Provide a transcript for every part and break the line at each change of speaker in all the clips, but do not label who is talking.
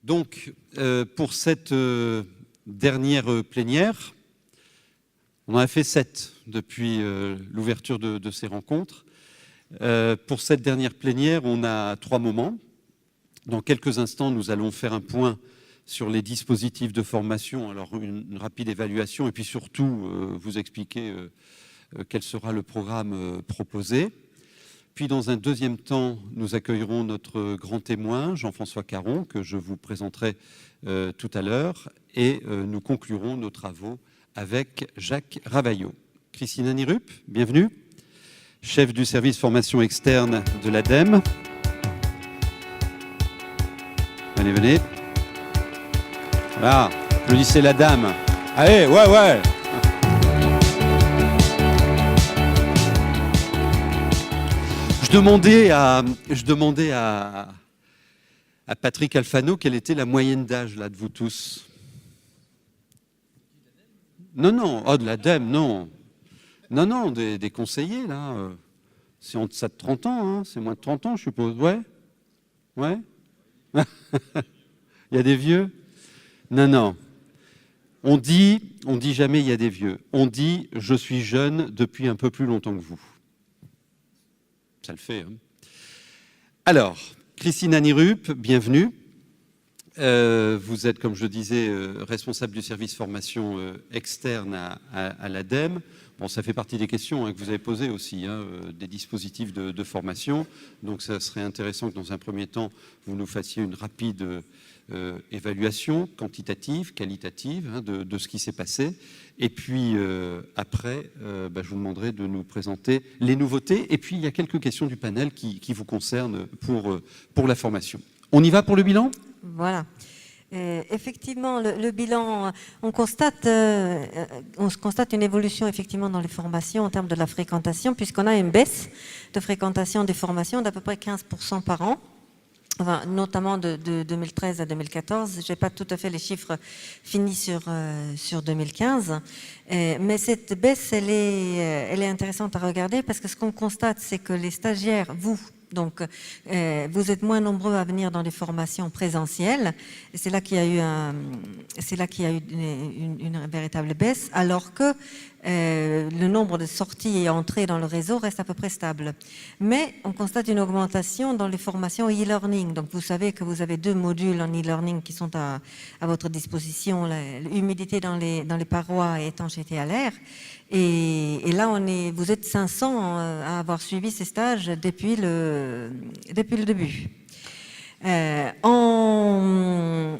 Donc, pour cette dernière plénière, on en a fait 7 depuis l'ouverture de ces rencontres. Pour cette dernière plénière, on a 3 moments. Dans quelques instants, nous allons faire un point sur les dispositifs de formation, alors une rapide évaluation, et puis surtout vous expliquer quel sera le programme proposé. Puis dans un deuxième temps, nous accueillerons notre grand témoin, Jean-François Caron, que je vous présenterai tout à l'heure, et nous conclurons nos travaux avec Jacques Ravaillot. Christina Nirup, bienvenue, chef du service formation externe de l'ADEME. Venez, venez. Voilà, applaudissez la dame. Allez, ouais. Je demandais à Patrick Alfano quelle était la moyenne d'âge là de vous tous. Non, oh, de l'ADEME, non, des conseillers là. C'est en deçà de 30 ans, hein, c'est moins de 30 ans, je suppose. Ouais. Il y a des vieux? Non. On dit jamais il y a des vieux. On dit je suis jeune depuis un peu plus longtemps que vous. Ça le fait. Hein. Alors, Christina Nirup, bienvenue. Vous êtes, comme je disais, responsable du service formation externe à l'ADEME. Bon, ça fait partie des questions que vous avez posées aussi, des dispositifs de formation. Donc, ça serait intéressant que dans un premier temps, vous nous fassiez une rapide évaluation quantitative, qualitative de ce qui s'est passé. Et puis, après, je vous demanderai de nous présenter les nouveautés. Et puis, il y a quelques questions du panel qui vous concernent pour la formation. On y va pour le bilan ?
Voilà. Effectivement, le bilan, on constate une évolution effectivement dans les formations en termes de la fréquentation, puisqu'on a une baisse de fréquentation des formations d'à peu près 15% par an. Enfin, notamment de 2013 à 2014. Je n'ai pas tout à fait les chiffres finis sur 2015. Mais cette baisse, elle est intéressante à regarder parce que ce qu'on constate, c'est que les stagiaires, donc, vous êtes moins nombreux à venir dans des formations présentielles. Et c'est là qu'il y a eu une véritable baisse, alors que le nombre de sorties et entrées dans le réseau reste à peu près stable. Mais on constate une augmentation dans les formations e-learning. Donc, vous savez que vous avez 2 modules en e-learning qui sont à votre disposition, l'humidité dans les parois et étanchéité à l'air. Et là, vous êtes 500 à avoir suivi ces stages depuis le début.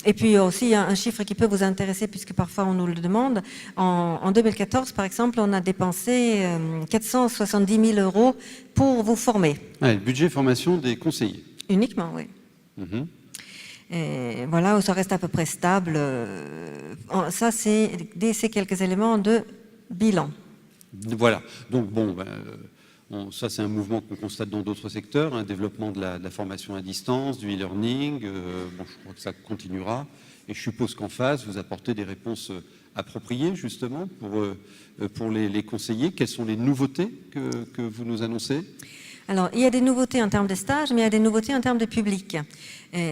Et puis aussi un chiffre qui peut vous intéresser puisque parfois on nous le demande. En 2014, par exemple, on a dépensé 470 000 € pour vous former.
Le budget formation des conseillers.
Uniquement, oui. Et voilà, ça reste à peu près stable. Ça, c'est quelques éléments de bilan.
Voilà. Donc, ça, c'est un mouvement qu'on constate dans d'autres secteurs, un développement de la formation à distance, du e-learning. Je crois que ça continuera. Et je suppose qu'en face, vous apportez des réponses appropriées, justement, pour les conseillers. Quelles sont les nouveautés que vous nous annoncez ?
Alors, il y a des nouveautés en termes de stages, mais il y a des nouveautés en termes de public.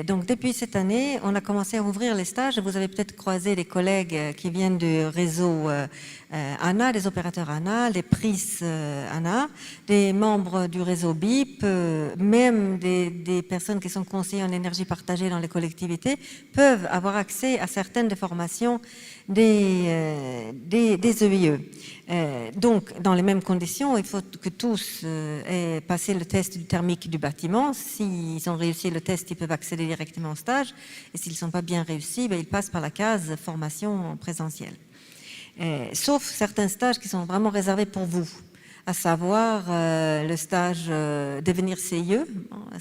Donc, depuis cette année, on a commencé à ouvrir les stages. Vous avez peut-être croisé des collègues qui viennent du réseau ANA, des opérateurs ANA, des PRIS ANA, des membres du réseau BIP, même des personnes qui sont conseillers en énergie partagée dans les collectivités peuvent avoir accès à certaines des formations des EIE. Donc, dans les mêmes conditions, il faut que tous aient passé le test du thermique du bâtiment. S'ils ont réussi le test, ils peuvent accéder directement au stage. Et s'ils ne sont pas bien réussis, ils passent par la case formation présentielle. Sauf certains stages qui sont vraiment réservés pour vous, à savoir le stage devenir CIE,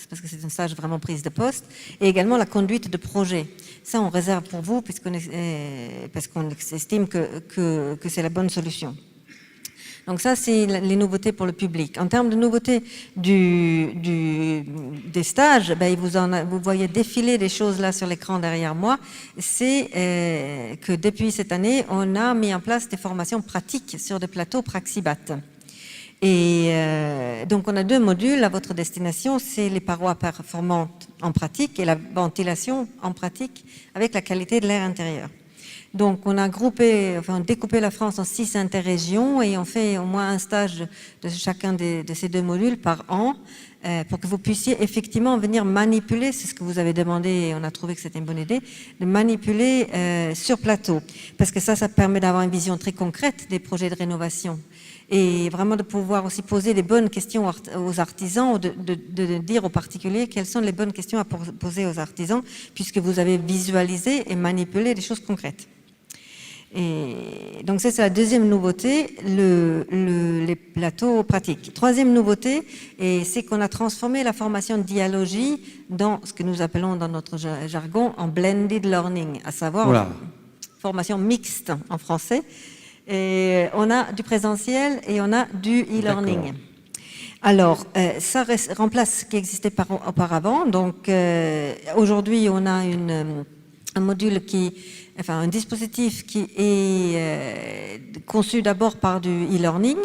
parce que c'est un stage vraiment prise de poste, et également la conduite de projet. Ça, on réserve pour vous parce qu'on estime que c'est la bonne solution. Donc ça, c'est les nouveautés pour le public. En termes de nouveautés des stages, vous voyez défiler des choses là sur l'écran derrière moi. C'est que depuis cette année, on a mis en place des formations pratiques sur des plateaux Praxibat. Et donc, on a 2 modules à votre destination. C'est les parois performantes en pratique et la ventilation en pratique avec la qualité de l'air intérieur. Donc, on a découpé la France en 6 interrégions et on fait au moins un stage de chacun de ces 2 modules par an pour que vous puissiez effectivement venir manipuler, c'est ce que vous avez demandé et on a trouvé que c'était une bonne idée, de manipuler sur plateau. Parce que ça permet d'avoir une vision très concrète des projets de rénovation et vraiment de pouvoir aussi poser les bonnes questions aux artisans ou de dire aux particuliers quelles sont les bonnes questions à poser aux artisans puisque vous avez visualisé et manipulé des choses concrètes. Et donc ça, c'est la deuxième nouveauté, les plateaux pratiques. Troisième nouveauté, c'est qu'on a transformé la formation de dialogie dans ce que nous appelons dans notre jargon en blended learning, à savoir formation mixte en français. Et on a du présentiel et on a du e-learning. Alors, ça remplace ce qui existait auparavant. Donc, aujourd'hui, on a un module un dispositif qui est conçu d'abord par du e-learning,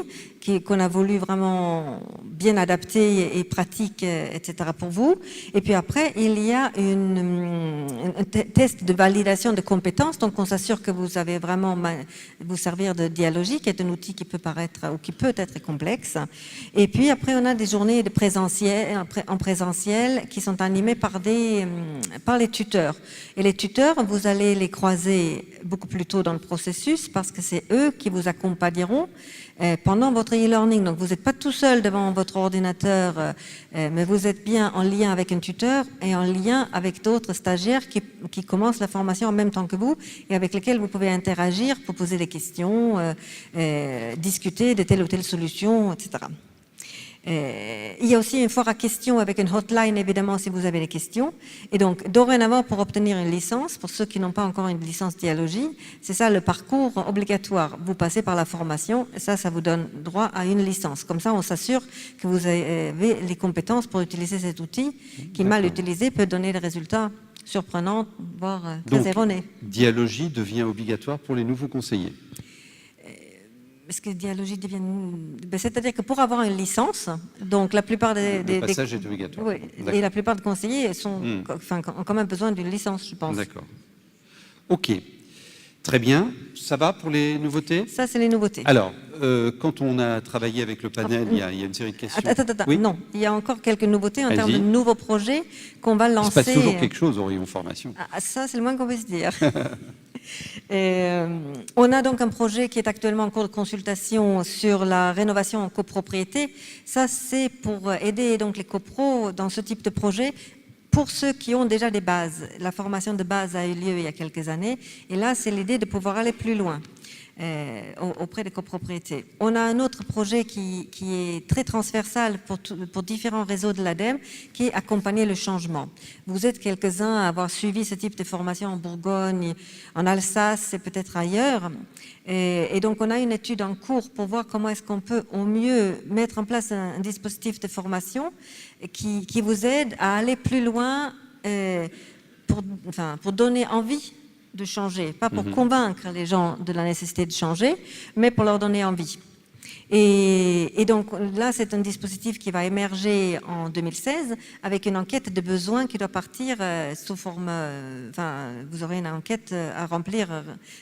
qu'on a voulu vraiment bien adapter et pratique, etc. pour vous. Et puis après, il y a un test de validation de compétences. Donc, on s'assure que vous avez vraiment vous servir de dialogie, qui est un outil qui peut paraître ou qui peut être complexe. Et puis après, on a des journées en présentiel qui sont animées par les tuteurs. Et les tuteurs, vous allez les croiser beaucoup plus tôt dans le processus parce que c'est eux qui vous accompagneront pendant votre e-learning. Donc, vous n'êtes pas tout seul devant votre ordinateur, mais vous êtes bien en lien avec un tuteur et en lien avec d'autres stagiaires qui commencent la formation en même temps que vous et avec lesquels vous pouvez interagir pour poser des questions, discuter de telle ou telle solution, etc. Il y a aussi une foire à questions avec une hotline, évidemment, si vous avez des questions. Et donc, dorénavant, pour obtenir une licence, pour ceux qui n'ont pas encore une licence dialogie, c'est ça le parcours obligatoire. Vous passez par la formation, et ça vous donne droit à une licence. Comme ça, on s'assure que vous avez les compétences pour utiliser cet outil, qui, mal utilisé, peut donner des résultats surprenants, voire très erronés.
Dialogie devient obligatoire pour les nouveaux conseillers.
Est-ce que dialogie devient... C'est-à-dire que pour avoir une licence, donc la plupart
le passage est obligatoire.
Oui, et la plupart des conseillers ont quand même besoin d'une licence, je pense.
D'accord. Ok. Très bien. Ça va pour les nouveautés?
Ça, c'est les nouveautés.
Alors, quand on a travaillé avec le panel, il y a une série de questions.
Attends.
Oui,
non, il y a encore quelques nouveautés en termes de nouveaux projets qu'on va lancer.
Il se passe toujours quelque chose au rayon formation.
Ça, c'est le moins qu'on puisse dire. On a donc un projet qui est actuellement en cours de consultation sur la rénovation en copropriété. Ça, c'est pour aider donc les copros dans ce type de projet. Pour ceux qui ont déjà des bases, la formation de base a eu lieu il y a quelques années. Et là, c'est l'idée de pouvoir aller plus loin auprès des copropriétés. On a un autre projet qui est très transversal pour différents réseaux de l'ADEME, qui est accompagner le changement. Vous êtes quelques-uns à avoir suivi ce type de formation en Bourgogne, en Alsace et peut-être ailleurs. Et donc, on a une étude en cours pour voir comment est-ce qu'on peut au mieux mettre en place un dispositif de formation qui vous aide à aller plus loin pour donner envie de changer, pas pour convaincre les gens de la nécessité de changer, mais pour leur donner envie. Et donc là, c'est un dispositif qui va émerger en 2016 avec une enquête de besoins qui doit partir sous forme... vous aurez une enquête à remplir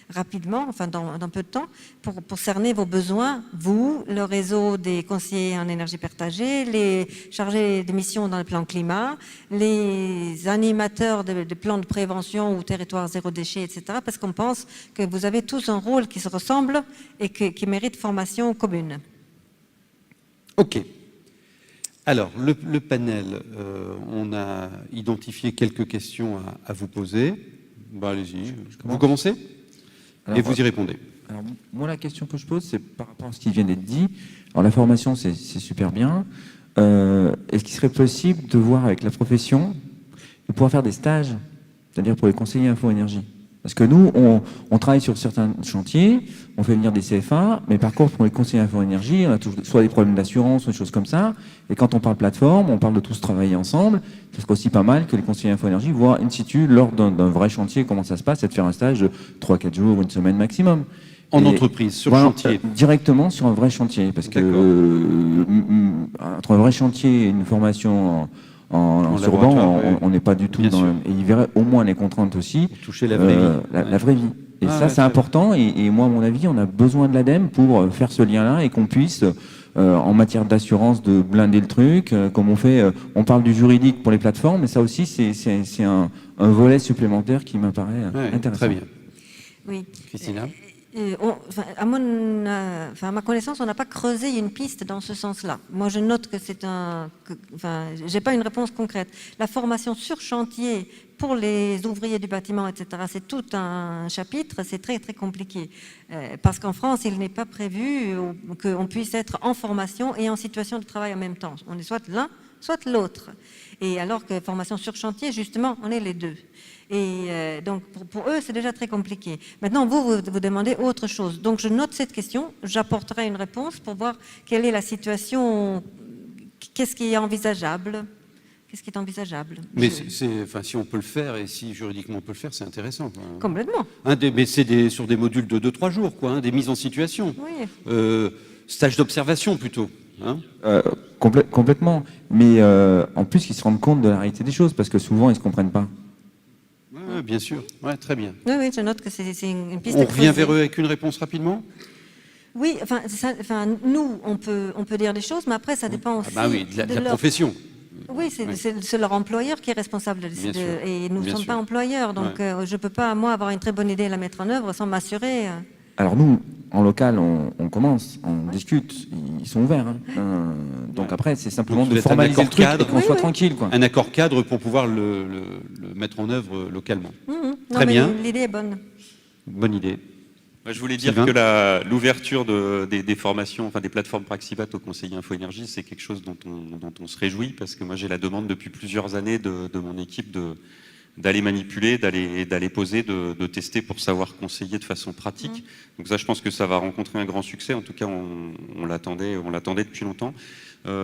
rapidement, dans peu de temps, pour cerner vos besoins, vous, le réseau des conseillers en énergie partagée, les chargés de mission dans le plan climat, les animateurs de plans de prévention ou territoire zéro déchet, etc. Parce qu'on pense que vous avez tous un rôle qui se ressemble et qui mérite formation commune.
Ok. Alors, le panel, on a identifié quelques questions à vous poser. Allez-y. Vous commencez et vous y répondez.
Alors, moi, la question que je pose, c'est par rapport à ce qui vient d'être dit. Alors, la formation, c'est super bien. Est-ce qu'il serait possible de voir avec la profession de pouvoir faire des stages, c'est-à-dire pour les conseillers info-énergie? Parce que nous, on travaille sur certains chantiers, on fait venir des CFA, mais par contre, pour les conseillers info-énergie, on a soit des problèmes d'assurance, ou des choses comme ça. Et quand on parle plateforme, on parle de tous travailler ensemble. Ce serait aussi pas mal que les conseillers info-énergie voient in situ, lors d'un vrai chantier, comment ça se passe, et de faire un stage de 3-4 jours, une semaine maximum.
En entreprise, sur chantier.
Directement sur un vrai chantier. Parce que entre un vrai chantier et une formation en sur
laboratoire,
banc,
ouais.
on n'est pas du tout
Bien
dans
sûr.
et ils verraient au moins les contraintes aussi,
Toucher la vraie vie.
la vraie vie. Et
Ah,
ça,
ouais,
c'est
très
important. Et moi, à mon avis, on a besoin de l'ADEME pour faire ce lien-là et qu'on puisse, en matière d'assurance, de blinder le truc. Comme on fait, on parle du juridique pour les plateformes, mais ça aussi, c'est un volet supplémentaire qui m'apparaît
Ouais,
intéressant.
très bien.
Oui.
Christina?
À ma connaissance, on n'a pas creusé une piste dans ce sens-là. Moi, je note que j'ai pas une réponse concrète. La formation sur chantier pour les ouvriers du bâtiment, etc., c'est tout un chapitre, c'est très, très compliqué. Parce qu'en France, il n'est pas prévu qu'on puisse être en formation et en situation de travail en même temps. On est soit l'un, soit l'autre. Et alors que formation sur chantier, justement, on est les deux. Et donc, pour eux, c'est déjà très compliqué. Maintenant, vous demandez autre chose. Donc, je note cette question, j'apporterai une réponse pour voir quelle est la situation, qu'est-ce qui est envisageable. Qu'est-ce qui est envisageable?
Mais si on peut le faire et si juridiquement on peut le faire, c'est intéressant, quoi.
Complètement.
Mais c'est sur des modules de 2-3 jours, quoi, des mises en situation.
Oui.
Stage d'observation plutôt. Hein.
Complètement. Mais en plus, ils se rendent compte de la réalité des choses, parce que souvent, ils ne se comprennent pas.
Ouais, bien sûr. Ouais, très bien.
Oui, je note que c'est une piste.
On revient vers eux avec une réponse rapidement.
Oui, nous, on peut dire des choses, mais après, ça dépend aussi
de la profession.
Oui, c'est leur employeur qui est responsable et nous ne sommes pas employeurs. Donc, je ne peux pas, moi, avoir une très bonne idée et la mettre en œuvre sans m'assurer.
Alors nous, en local, on commence, on discute, ils sont ouverts. Donc après, c'est simplement de formaliser le truc et qu'on soit tranquille, quoi.
Un accord cadre pour pouvoir le mettre en œuvre localement.
Très bien. L'idée est bonne.
Bonne idée.
Moi, je voulais dire que l'ouverture des formations, enfin des plateformes Praxibat aux conseillers Info-Énergie, c'est quelque chose dont on se réjouit, parce que moi j'ai la demande depuis plusieurs années de mon équipe d'aller manipuler, d'aller poser, de tester pour savoir conseiller de façon pratique. Donc ça, je pense que ça va rencontrer un grand succès. En tout cas, on l'attendait depuis longtemps.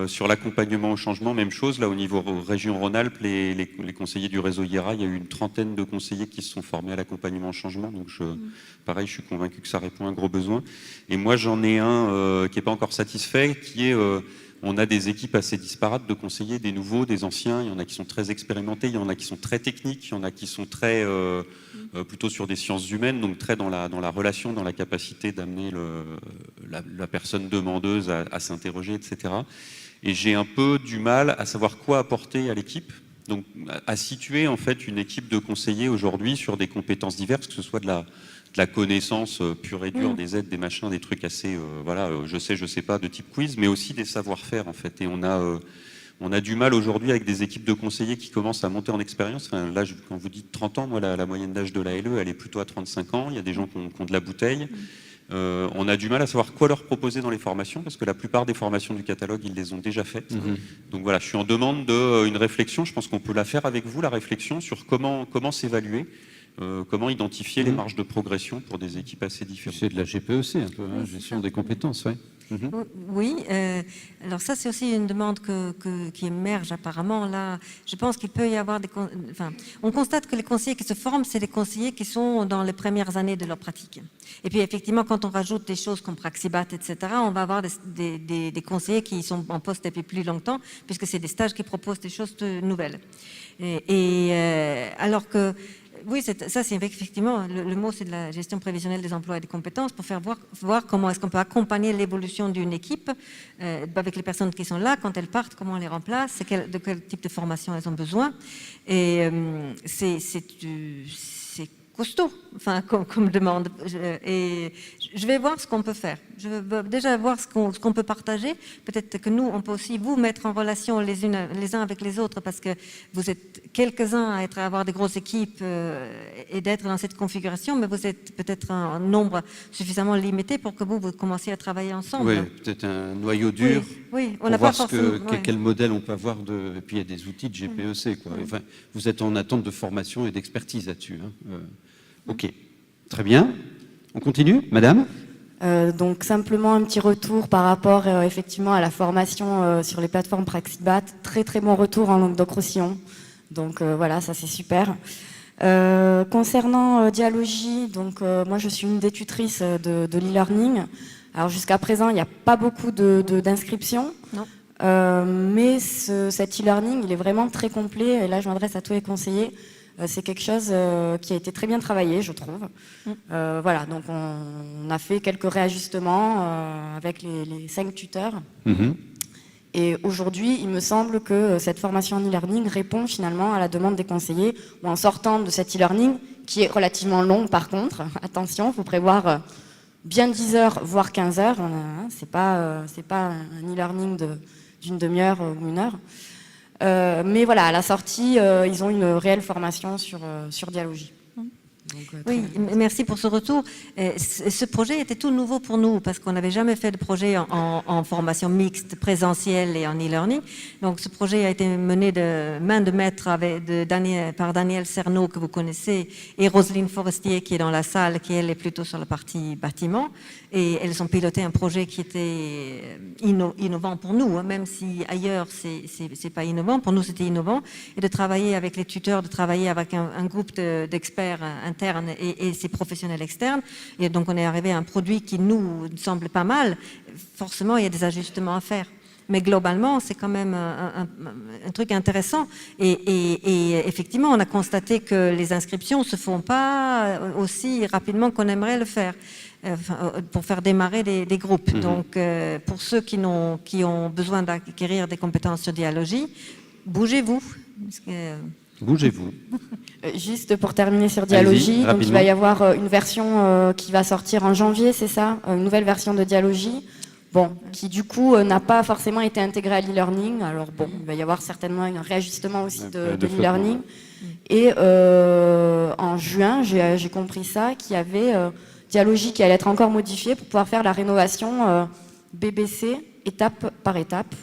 Sur l'accompagnement au changement, même chose. Là, au niveau région Rhône-Alpes, les conseillers du réseau IERA, il y a eu une trentaine de conseillers qui se sont formés à l'accompagnement au changement. Donc, pareil, je suis convaincu que ça répond à un gros besoin. Et moi, j'en ai un qui n'est pas encore satisfait, qui est... on a des équipes assez disparates de conseillers, des nouveaux, des anciens. Il y en a qui sont très expérimentés, il y en a qui sont très techniques, il y en a qui sont très plutôt sur des sciences humaines, donc très dans la relation, dans la capacité d'amener la personne demandeuse à s'interroger, etc. Et j'ai un peu du mal à savoir quoi apporter à l'équipe, donc à situer en fait une équipe de conseillers aujourd'hui sur des compétences diverses, que ce soit de la connaissance pure et dure, des aides, des machins, des trucs assez, je sais pas, de type quiz, mais aussi des savoir-faire en fait. Et on a du mal aujourd'hui avec des équipes de conseillers qui commencent à monter en expérience. Enfin, là, quand vous dites 30 ans, moi, la moyenne d'âge de la LE, elle est plutôt à 35 ans. Il y a des gens qui ont de la bouteille. On a du mal à savoir quoi leur proposer dans les formations, parce que la plupart des formations du catalogue, ils les ont déjà faites. Donc voilà, je suis en demande d'une réflexion. Je pense qu'on peut la faire avec vous, la réflexion sur comment s'évaluer. Comment identifier les marges de progression pour des équipes assez différentes.
C'est de la GPEC un peu, gestion des compétences, oui.
Oui, alors ça c'est aussi une demande qui émerge apparemment là. Je pense qu'il peut y avoir on constate que les conseillers qui se forment, c'est les conseillers qui sont dans les premières années de leur pratique. Et puis effectivement, quand on rajoute des choses comme Praxibat, etc., on va avoir des conseillers qui sont en poste depuis plus longtemps, puisque c'est des stages qui proposent des choses nouvelles. Alors que oui, ça c'est effectivement, le mot c'est de la gestion prévisionnelle des emplois et des compétences pour faire voir comment est-ce qu'on peut accompagner l'évolution d'une équipe avec les personnes qui sont là, quand elles partent, comment on les remplace, de quel type de formation elles ont besoin. Et c'est costaud, comme demande. Et je vais voir ce qu'on peut faire. Je veux déjà voir ce qu'on peut partager. Peut-être que nous, on peut aussi vous mettre en relation les uns avec les autres, parce que vous êtes quelques-uns à avoir des grosses équipes et d'être dans cette configuration, mais vous êtes peut-être un nombre suffisamment limité pour que vous commenciez à travailler ensemble.
Oui, peut-être un noyau dur.
Oui, on
pour
n'a
voir
pas forcément.
quel modèle on peut avoir et puis il y a des outils de GPEC, quoi. Enfin, vous êtes en attente de formation et d'expertise là-dessus. Ok, très bien. On continue, madame?
Donc simplement un petit retour par rapport effectivement à la formation sur les plateformes Praxibat. Très très bon retour en Languedoc-Roussillon. Donc voilà, ça c'est super. Concernant Dialogie, donc moi je suis une des tutrices de l'e-learning. Alors jusqu'à présent, il n'y a pas beaucoup d'inscriptions.
Non.
Mais cet e-learning, il est vraiment très complet, et là je m'adresse à tous les conseillers. C'est quelque chose qui a été très bien travaillé, je trouve. Voilà, donc on a fait quelques réajustements avec les 5 tuteurs. Et aujourd'hui, il me semble que cette formation en e-learning répond finalement à la demande des conseillers, ou en sortant de cet e-learning, qui est relativement long par contre, attention, il faut prévoir bien 10 heures, voire 15 heures, c'est pas un e-learning d'une demi-heure ou une heure. Mais voilà, à la sortie, ils ont une réelle formation sur Dialogie. Donc,
oui, merci pour ce retour. Ce projet était tout nouveau pour nous parce qu'on n'avait jamais fait de projet en formation mixte, présentielle et en e-learning. Donc ce projet a été mené de main de maître par Daniel Cerneau, que vous connaissez, et Roselyne Forestier, qui est dans la salle, qui elle est plutôt sur la partie bâtiment. Et elles ont piloté un projet qui était innovant pour nous, hein, même si ailleurs c'est pas innovant. Pour nous, c'était innovant. Et de travailler avec les tuteurs, de travailler avec un groupe d'experts internes et ces professionnels externes. Et donc, on est arrivé à un produit qui nous semble pas mal. Forcément, il y a des ajustements à faire. Mais globalement, c'est quand même un truc intéressant. Et effectivement, on a constaté que les inscriptions ne se font pas aussi rapidement qu'on aimerait le faire. Pour faire démarrer des groupes. Donc, pour ceux qui ont besoin d'acquérir des compétences sur Dialogie, bougez-vous.
Bougez-vous.
Juste pour terminer sur Dialogie, donc il va y avoir une version qui va sortir en janvier, c'est ça, une nouvelle version de Dialogie, bon, qui du coup n'a pas forcément été intégrée à l'e-learning. Alors bon, il va y avoir certainement un réajustement aussi de l'e-learning. Et en juin, j'ai compris ça, qu'il y avait Dialogie qui allait être encore modifiée pour pouvoir faire la rénovation BBC étape par étape.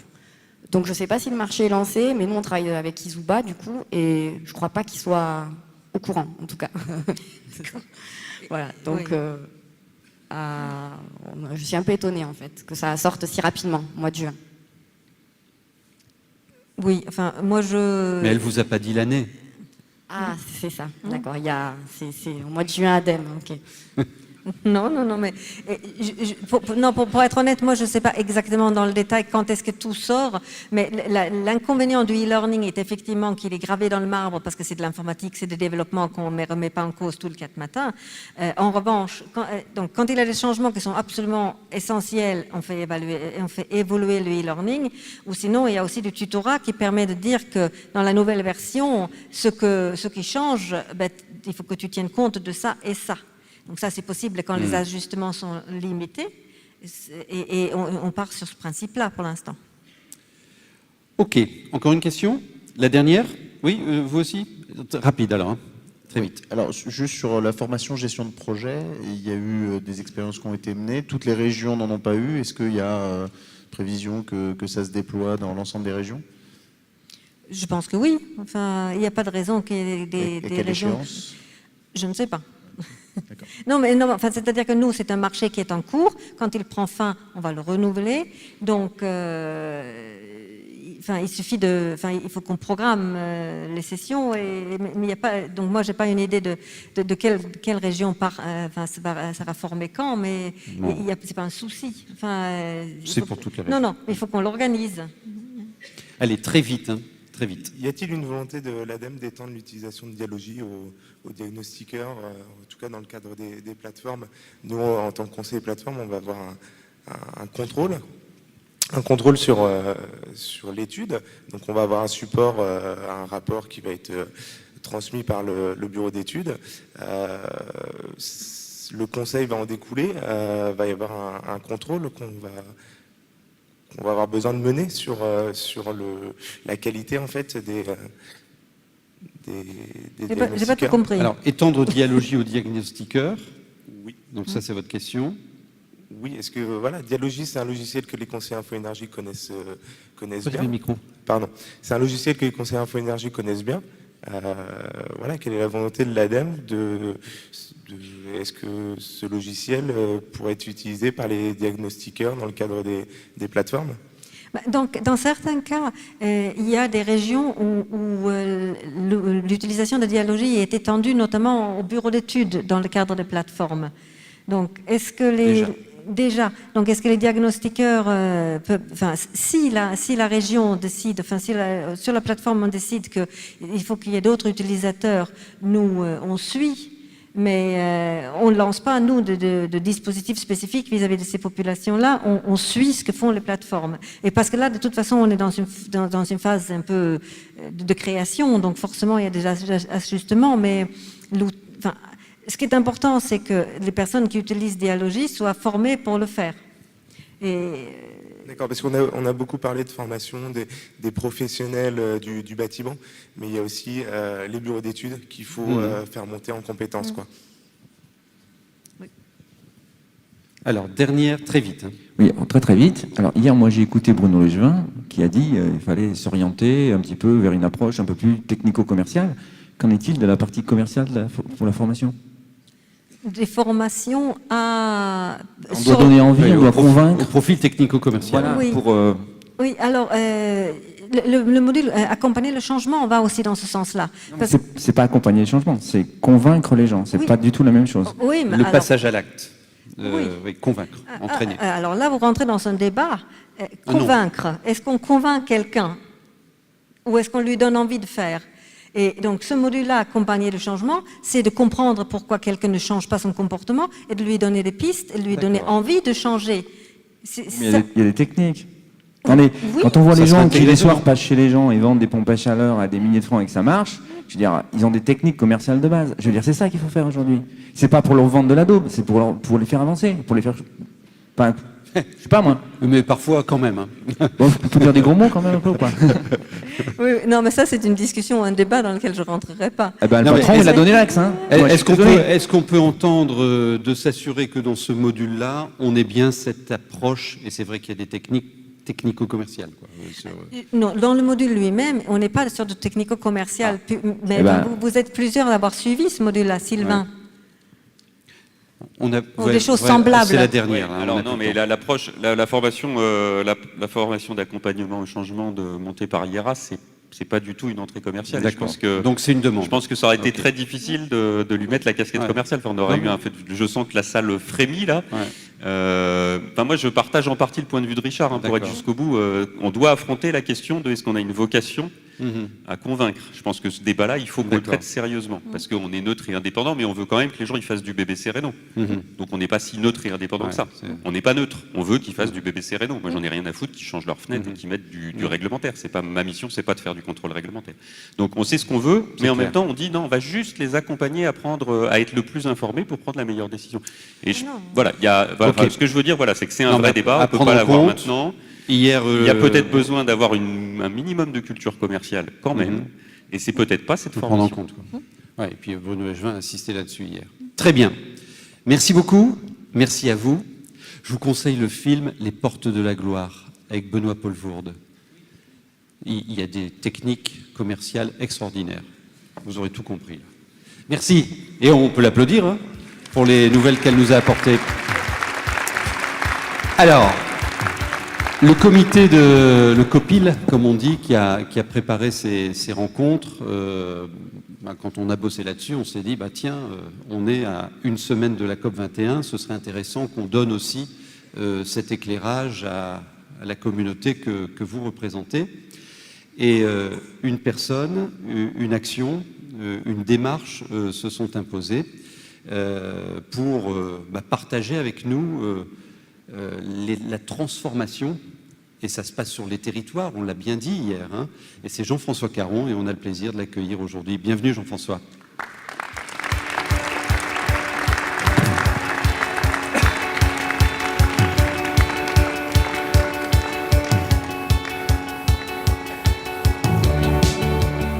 Donc je ne sais pas si le marché est lancé, mais nous on travaille avec Izuba du coup, et je ne crois pas qu'il soit au courant en tout cas. Voilà, donc je suis un peu étonnée en fait que ça sorte si rapidement au mois de juin.
Oui, enfin moi je...
Mais elle vous a pas dit l'année.
Ah, c'est ça, d'accord, c'est au mois de juin à Dem, ok.
Non, mais pour être honnête, moi je ne sais pas exactement dans le détail quand est-ce que tout sort, mais l'inconvénient du e-learning est effectivement qu'il est gravé dans le marbre parce que c'est de l'informatique, c'est des développements qu'on ne remet pas en cause tout le 4 matin. En revanche, quand il y a des changements qui sont absolument essentiels, on fait évoluer le e-learning, ou sinon il y a aussi du tutorat qui permet de dire que dans la nouvelle version, ce qui change, il faut que tu tiennes compte de ça et ça. Donc ça, c'est possible quand les ajustements sont limités. Et on part sur ce principe-là pour l'instant.
OK. Encore une question? La dernière? Oui, vous aussi? Rapide alors, hein. Très vite.
Alors, juste sur la formation gestion de projet, il y a eu des expériences qui ont été menées. Toutes les régions n'en ont pas eu. Est-ce qu'il y a prévision que ça se déploie dans l'ensemble des régions?
Je pense que oui. Enfin, il n'y a pas de raison qu'il y ait des
quelle
régions...
échéance?
Je ne sais pas. Non, enfin, c'est-à-dire que nous, c'est un marché qui est en cours. Quand il prend fin, on va le renouveler. Donc, il faut qu'on programme les sessions. Mais il y a pas. Donc, moi, j'ai pas une idée de quelle région ça va former quand, mais c'est pas un souci. Enfin,
c'est pour toute la région.
Non, il faut qu'on l'organise.
Allez, très vite, hein. Très vite.
Y a-t-il une volonté de l'ADEME d'étendre l'utilisation de Dialogie aux diagnostiqueurs, en tout cas dans le cadre des plateformes? Nous, en tant que conseiller plateforme, on va avoir un contrôle sur l'étude. Donc on va avoir un support, un rapport qui va être transmis par le bureau d'études. Le conseil va en découler, va y avoir un contrôle on va avoir besoin de mener sur la qualité en fait des
J'ai pas tout compris.
Alors, étendre Dialogie aux diagnostiqueurs.
Oui.
Donc ça, c'est votre question.
Oui, est-ce que Dialogie, c'est un logiciel que les conseillers Info-Énergie connaissent bien.
Le micro.
Pardon. C'est un logiciel que les conseillers Info-Énergie connaissent bien. Quelle est la volonté de l'ADEME est-ce que ce logiciel pourrait être utilisé par les diagnostiqueurs dans le cadre des plateformes?
Donc, dans certains cas, il y a des régions où l'utilisation de Dialogie est étendue, notamment au bureau d'études, dans le cadre des plateformes. Donc, est-ce que déjà, donc est-ce que les diagnostiqueurs si la région décide, sur la plateforme on décide qu'il faut qu'il y ait d'autres utilisateurs, nous on suit, mais on ne lance pas nous de dispositifs spécifiques vis-à-vis de ces populations-là, on suit ce que font les plateformes. Et parce que là, de toute façon, on est dans une phase un peu de création, donc forcément il y a des ajustements, mais ce qui est important, c'est que les personnes qui utilisent Dialogie soient formées pour le faire.
D'accord, parce qu'on a beaucoup parlé de formation des professionnels du bâtiment, mais il y a aussi les bureaux d'études qu'il faut faire monter en compétences. Quoi.
Oui.
Alors, dernière, très vite.
Oui, très très vite. Alors hier, moi j'ai écouté Bruno Legevin qui a dit qu'il fallait s'orienter un petit peu vers une approche un peu plus technico-commerciale. Qu'en est-il de la partie commerciale pour la formation ?
Des formations à...
On doit donner envie, on doit convaincre.
Au profil technico-commercial.
Voilà,
Oui.
pour...
Oui, alors, le module accompagner le changement, on va aussi dans ce sens-là.
C'est pas accompagner le changement, c'est convaincre les gens. C'est pas du tout la même chose.
Oui, mais
Le
alors,
passage à l'acte.
Oui.
Oui, convaincre, entraîner.
Alors là, vous rentrez dans un débat. Convaincre, est-ce qu'on convainc quelqu'un ou est-ce qu'on lui donne envie de faire? Et donc, ce module-là, accompagner le changement, c'est de comprendre pourquoi quelqu'un ne change pas son comportement et de lui donner des pistes et de lui donner envie de changer.
Mais il y a des techniques. Attendez,
Oui.
quand on voit
Ça
les
sera
gens qui
intégré
les soirs
dedans.
passent chez les gens et vendent des pompes à chaleur à des milliers de francs et que ça marche, je veux dire, ils ont des techniques commerciales de base. Je veux dire, c'est ça qu'il faut faire aujourd'hui. C'est pas pour leur vendre de la daube, c'est pour les faire avancer, pour les faire... Enfin, je sais pas moi.
Mais parfois, quand même. Hein.
Bon, on peut dire des gros mots quand même un peu ou pas?
Oui, non, mais ça, c'est une discussion, un débat dans lequel je ne rentrerai pas.
Eh ben, le
Non, mais
patron, il a donné l'axe. Hein. Moi, je suis désolé.
Est-ce qu'on peut entendre de s'assurer que dans ce module-là, on ait bien cette approche, et c'est vrai qu'il y a des techniques technico-commerciales. Quoi,
Non, dans le module lui-même, on n'est pas sur du technico-commercial, mais
Eh ben,
vous êtes plusieurs à avoir suivi ce module-là, Sylvain.
On a
des choses semblables.
C'est la dernière.
Ouais,
hein,
alors
on a
non,
tout
mais
le temps.
l'approche, la formation, la formation d'accompagnement au changement montée par IRA, c'est pas du tout une entrée commerciale. Et je
D'accord.
pense que
Donc c'est une demande.
je pense que ça aurait été
Ok.
très difficile de lui mettre la casquette
Ouais.
commerciale. Enfin, on aurait
Non,
eu un fait. Je sens que la salle frémit là.
Ouais.
Enfin, moi, je partage en partie le point de vue de Richard. Hein, pour être
D'accord.
jusqu'au bout, on doit affronter la question de est-ce qu'on a une vocation
Mhm.
à convaincre. Je pense que ce débat-là, il faut qu'on le
D'accord.
traite sérieusement, parce qu'on est neutre et indépendant, mais on veut quand même que les gens ils fassent du BBC Renault.
Mhm.
Donc on n'est pas si neutre et indépendant
Ouais,
que ça.
c'est-
On n'est pas neutre. On veut qu'ils fassent du BBC Renault. Moi, j'en ai rien à foutre qu'ils changent leurs fenêtres
Mhm.
et qu'ils mettent du réglementaire. C'est pas ma mission, c'est pas de faire du contrôle réglementaire. Donc on sait ce qu'on veut, mais en
clair.
même temps, on dit non, on va juste les accompagner à prendre, à être le plus informés pour prendre la meilleure décision. Et voilà, il y a, voilà,
Ok.
ce que je veux dire, voilà, c'est que c'est un
Non,
vrai
mais
débat.
à
On peut
prendre
pas
en
l'avoir
compte.
maintenant.
Hier,
Il y a peut-être besoin d'avoir un minimum de culture commerciale quand même,
Mhm.
et c'est peut-être pas cette
faut prendre en
formation.
compte. Quoi. Ouais, et puis Bruno Legevin a insisté là-dessus hier. Très bien. Merci beaucoup. Merci à vous. Je vous conseille le film Les Portes de la Gloire avec Benoît Poelvoorde. Il y a des techniques commerciales extraordinaires. Vous aurez tout compris. Là. Merci. Et on peut l'applaudir hein, pour les nouvelles qu'elle nous a apportées. Alors, le comité le COPIL, comme on dit, qui a préparé ces rencontres, quand on a bossé là-dessus, on s'est dit, tiens, on est à une semaine de la COP21, ce serait intéressant qu'on donne aussi cet éclairage à la communauté que vous représentez. Et une personne, une action, une démarche se sont imposées pour partager avec nous la transformation. Et ça se passe sur les territoires, on l'a bien dit hier. Hein, et c'est Jean-François Caron, et on a le plaisir de l'accueillir aujourd'hui. Bienvenue Jean-François.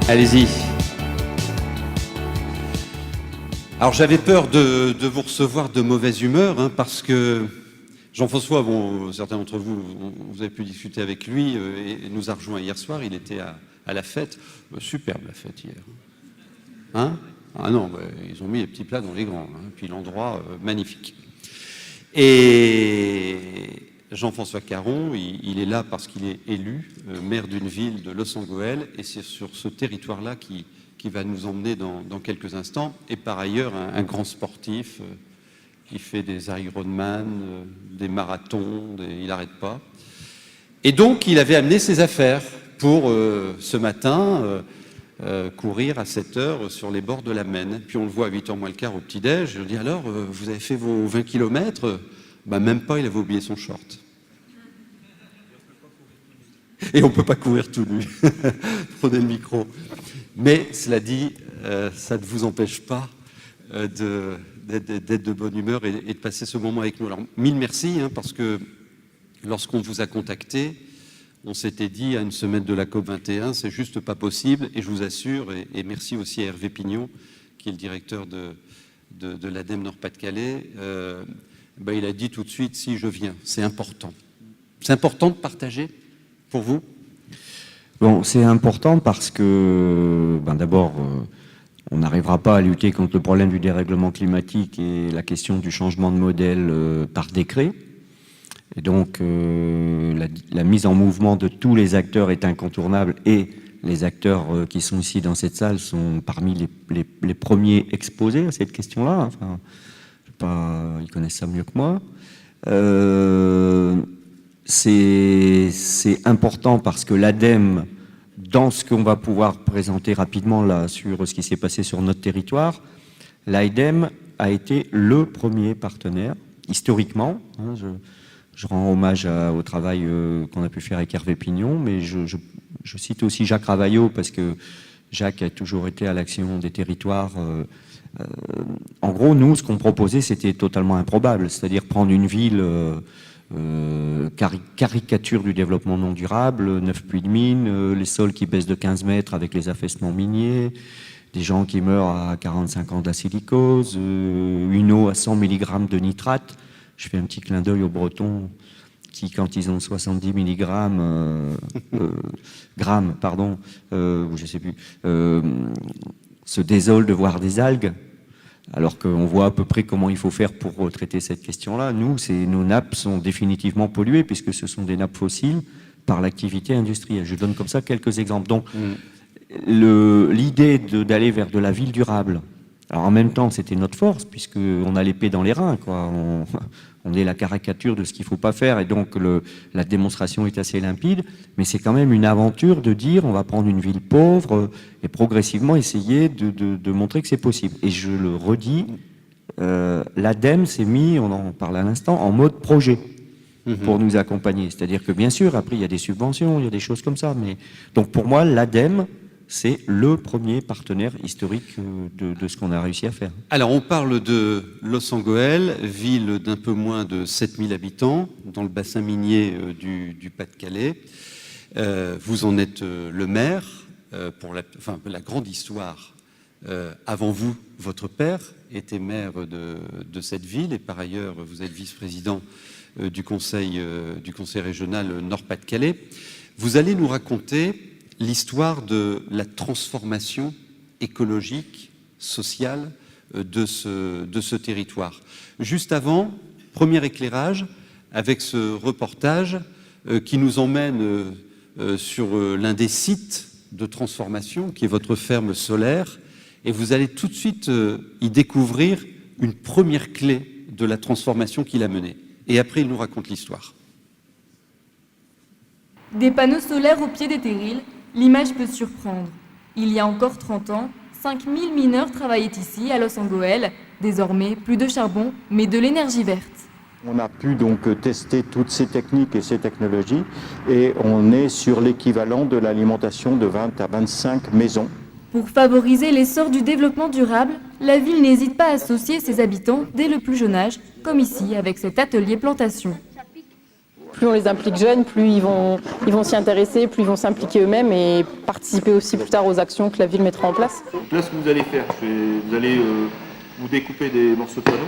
Allez-y. Alors j'avais peur de vous recevoir de mauvaise humeur, hein, parce que Jean-François, bon, certains d'entre vous, vous avez pu discuter avec lui et nous a rejoint hier soir. Il était à la fête. Superbe la fête hier. Hein? Ah non, ils ont mis les petits plats dans les grands. Hein, puis l'endroit magnifique. Et Jean-François Caron, il est là parce qu'il est élu maire d'une ville de Los Angeles. Et c'est sur ce territoire-là qui va nous emmener dans quelques instants. Et par ailleurs, un grand sportif. il fait des Ironman, des marathons, il n'arrête pas. Et donc, il avait amené ses affaires pour, ce matin, courir à 7 heures sur les bords de la Maine. Puis on le voit à 8h moins le quart au petit-déj. Je lui dis, alors, vous avez fait vos 20 km? Bah, même pas, il avait oublié son short. Et on ne peut pas courir tout nu. Prenez le micro. Mais cela dit, ça ne vous empêche pas d'être de bonne humeur et de passer ce moment avec nous. Alors, mille merci, parce que lorsqu'on vous a contacté, on s'était dit à une semaine de la COP21, c'est juste pas possible. Et je vous assure, et merci aussi à Hervé Pignon, qui est le directeur de l'ADEME Nord-Pas-de-Calais, il a dit tout de suite, si je viens, c'est important. C'est important de partager pour vous?
Bon, c'est important parce que, d'abord, on n'arrivera pas à lutter contre le problème du dérèglement climatique et la question du changement de modèle par décret. Et donc, la mise en mouvement de tous les acteurs est incontournable et les acteurs qui sont ici dans cette salle sont parmi les premiers exposés à cette question-là. Enfin, ils connaissent ça mieux que moi. C'est important parce que l'ADEME, dans ce qu'on va pouvoir présenter rapidement là sur ce qui s'est passé sur notre territoire, l'ADEME a été le premier partenaire, historiquement. Je rends hommage au travail qu'on a pu faire avec Hervé Pignon, mais je cite aussi Jacques Ravaillot, parce que Jacques a toujours été à l'action des territoires. En gros, nous, ce qu'on proposait, c'était totalement improbable, c'est-à-dire prendre une ville... caricature du développement non durable, 9 puits de mine, les sols qui baissent de 15 mètres avec les affaissements miniers, des gens qui meurent à 45 ans de la silicose, une eau à 100 mg de nitrate. Je fais un petit clin d'œil aux Bretons qui, quand ils ont 70 grammes, je sais plus, se désolent de voir des algues. Alors qu'on voit à peu près comment il faut faire pour traiter cette question-là. Nous, nos nappes sont définitivement polluées puisque ce sont des nappes fossiles par l'activité industrielle. Je donne comme ça quelques exemples. Donc, l'idée d'aller vers de la ville durable, alors en même temps, c'était notre force puisqu'on a l'épée dans les reins, quoi. On est la caricature de ce qu'il ne faut pas faire et donc la démonstration est assez limpide, mais c'est quand même une aventure de dire on va prendre une ville pauvre et progressivement essayer de montrer que c'est possible. Et je le redis, l'ADEME s'est mis, on en parle à l'instant, en mode projet pour nous accompagner. C'est-à-dire que bien sûr, après il y a des subventions, il y a des choses comme ça, mais donc pour moi, l'ADEME, c'est le premier partenaire historique de ce qu'on a réussi à faire.
Alors, on parle de Los Angoël, ville d'un peu moins de 7000 habitants, dans le bassin minier du Pas-de-Calais. Vous en êtes le maire. Pour la grande histoire, avant vous, votre père était maire de cette ville, et par ailleurs, vous êtes vice-président du conseil régional Nord-Pas-de-Calais. Vous allez nous raconter l'histoire de la transformation écologique, sociale de ce territoire. Juste avant, premier éclairage avec ce reportage qui nous emmène sur l'un des sites de transformation qui est votre ferme solaire, et vous allez tout de suite y découvrir une première clé de la transformation qu'il a menée. Et après, il nous raconte l'histoire.
Des panneaux solaires au pied des terrils, l'image peut surprendre. Il y a encore 30 ans, 5000 mineurs travaillaient ici, à Los Angoël. Désormais, plus de charbon, mais de l'énergie verte.
On a pu donc tester toutes ces techniques et ces technologies et on est sur l'équivalent de l'alimentation de 20 à 25 maisons.
Pour favoriser l'essor du développement durable, la ville n'hésite pas à associer ses habitants dès le plus jeune âge, comme ici avec cet atelier plantation.
Plus on les implique jeunes, plus ils vont s'y intéresser, plus ils vont s'impliquer eux-mêmes et participer aussi plus tard aux actions que la ville mettra en place.
Là, ce que vous allez faire, vous allez vous découper des morceaux de panneaux.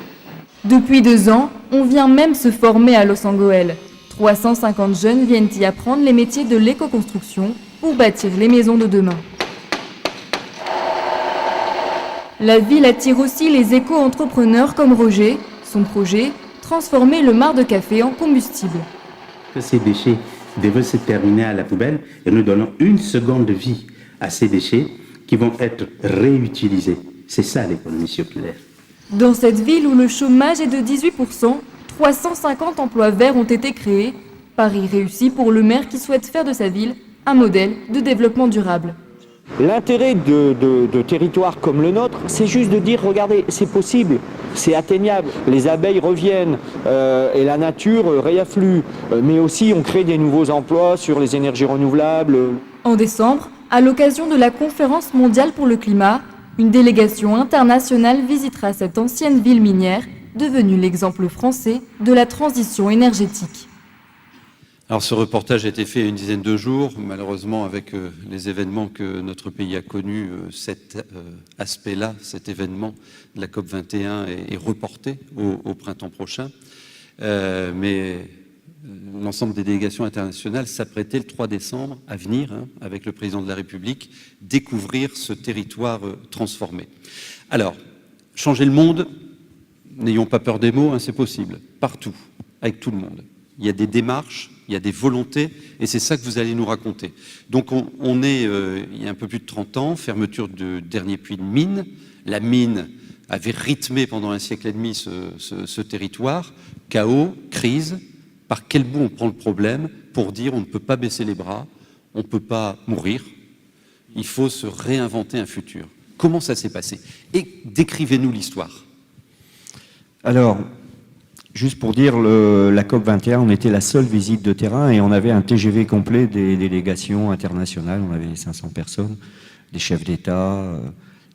Depuis 2 ans, on vient même se former à Los Angoël. 350 jeunes viennent y apprendre les métiers de l'éco-construction pour bâtir les maisons de demain. La ville attire aussi les éco-entrepreneurs comme Roger. Son projet, transformer le marc de café en combustible.
Que ces déchets devaient se terminer à la poubelle et nous donnons une seconde de vie à ces déchets qui vont être réutilisés. C'est ça l'économie circulaire.
Dans cette ville où le chômage est de 18%, 350 emplois verts ont été créés. Paris réussit pour le maire qui souhaite faire de sa ville un modèle de développement durable.
L'intérêt de territoires comme le nôtre, c'est juste de dire, regardez, c'est possible, c'est atteignable. Les abeilles reviennent et la nature réafflue. Mais aussi, on crée des nouveaux emplois sur les énergies renouvelables.
En décembre, à l'occasion de la conférence mondiale pour le climat, une délégation internationale visitera cette ancienne ville minière, devenue l'exemple français de la transition énergétique.
Alors ce reportage a été fait il y a une dizaine de jours. Malheureusement, avec les événements que notre pays a connus, cet aspect-là, cet événement de la COP21 est reporté au printemps prochain. Mais l'ensemble des délégations internationales s'apprêtaient le 3 décembre à venir, avec le président de la République, découvrir ce territoire transformé. Alors, changer le monde, n'ayons pas peur des mots, c'est possible, partout, avec tout le monde. Il y a des démarches, il y a des volontés, et c'est ça que vous allez nous raconter. Donc on est, il y a un peu plus de 30 ans, fermeture du dernier puits de mine. La mine avait rythmé pendant un siècle et demi ce territoire. Chaos, crise. Par quel bout on prend le problème pour dire on ne peut pas baisser les bras, on ne peut pas mourir, il faut se réinventer un futur. Comment ça s'est passé? Et décrivez-nous l'histoire.
Alors, juste pour dire, la COP21, on était la seule visite de terrain et on avait un TGV complet des délégations internationales. On avait 500 personnes, des chefs d'État.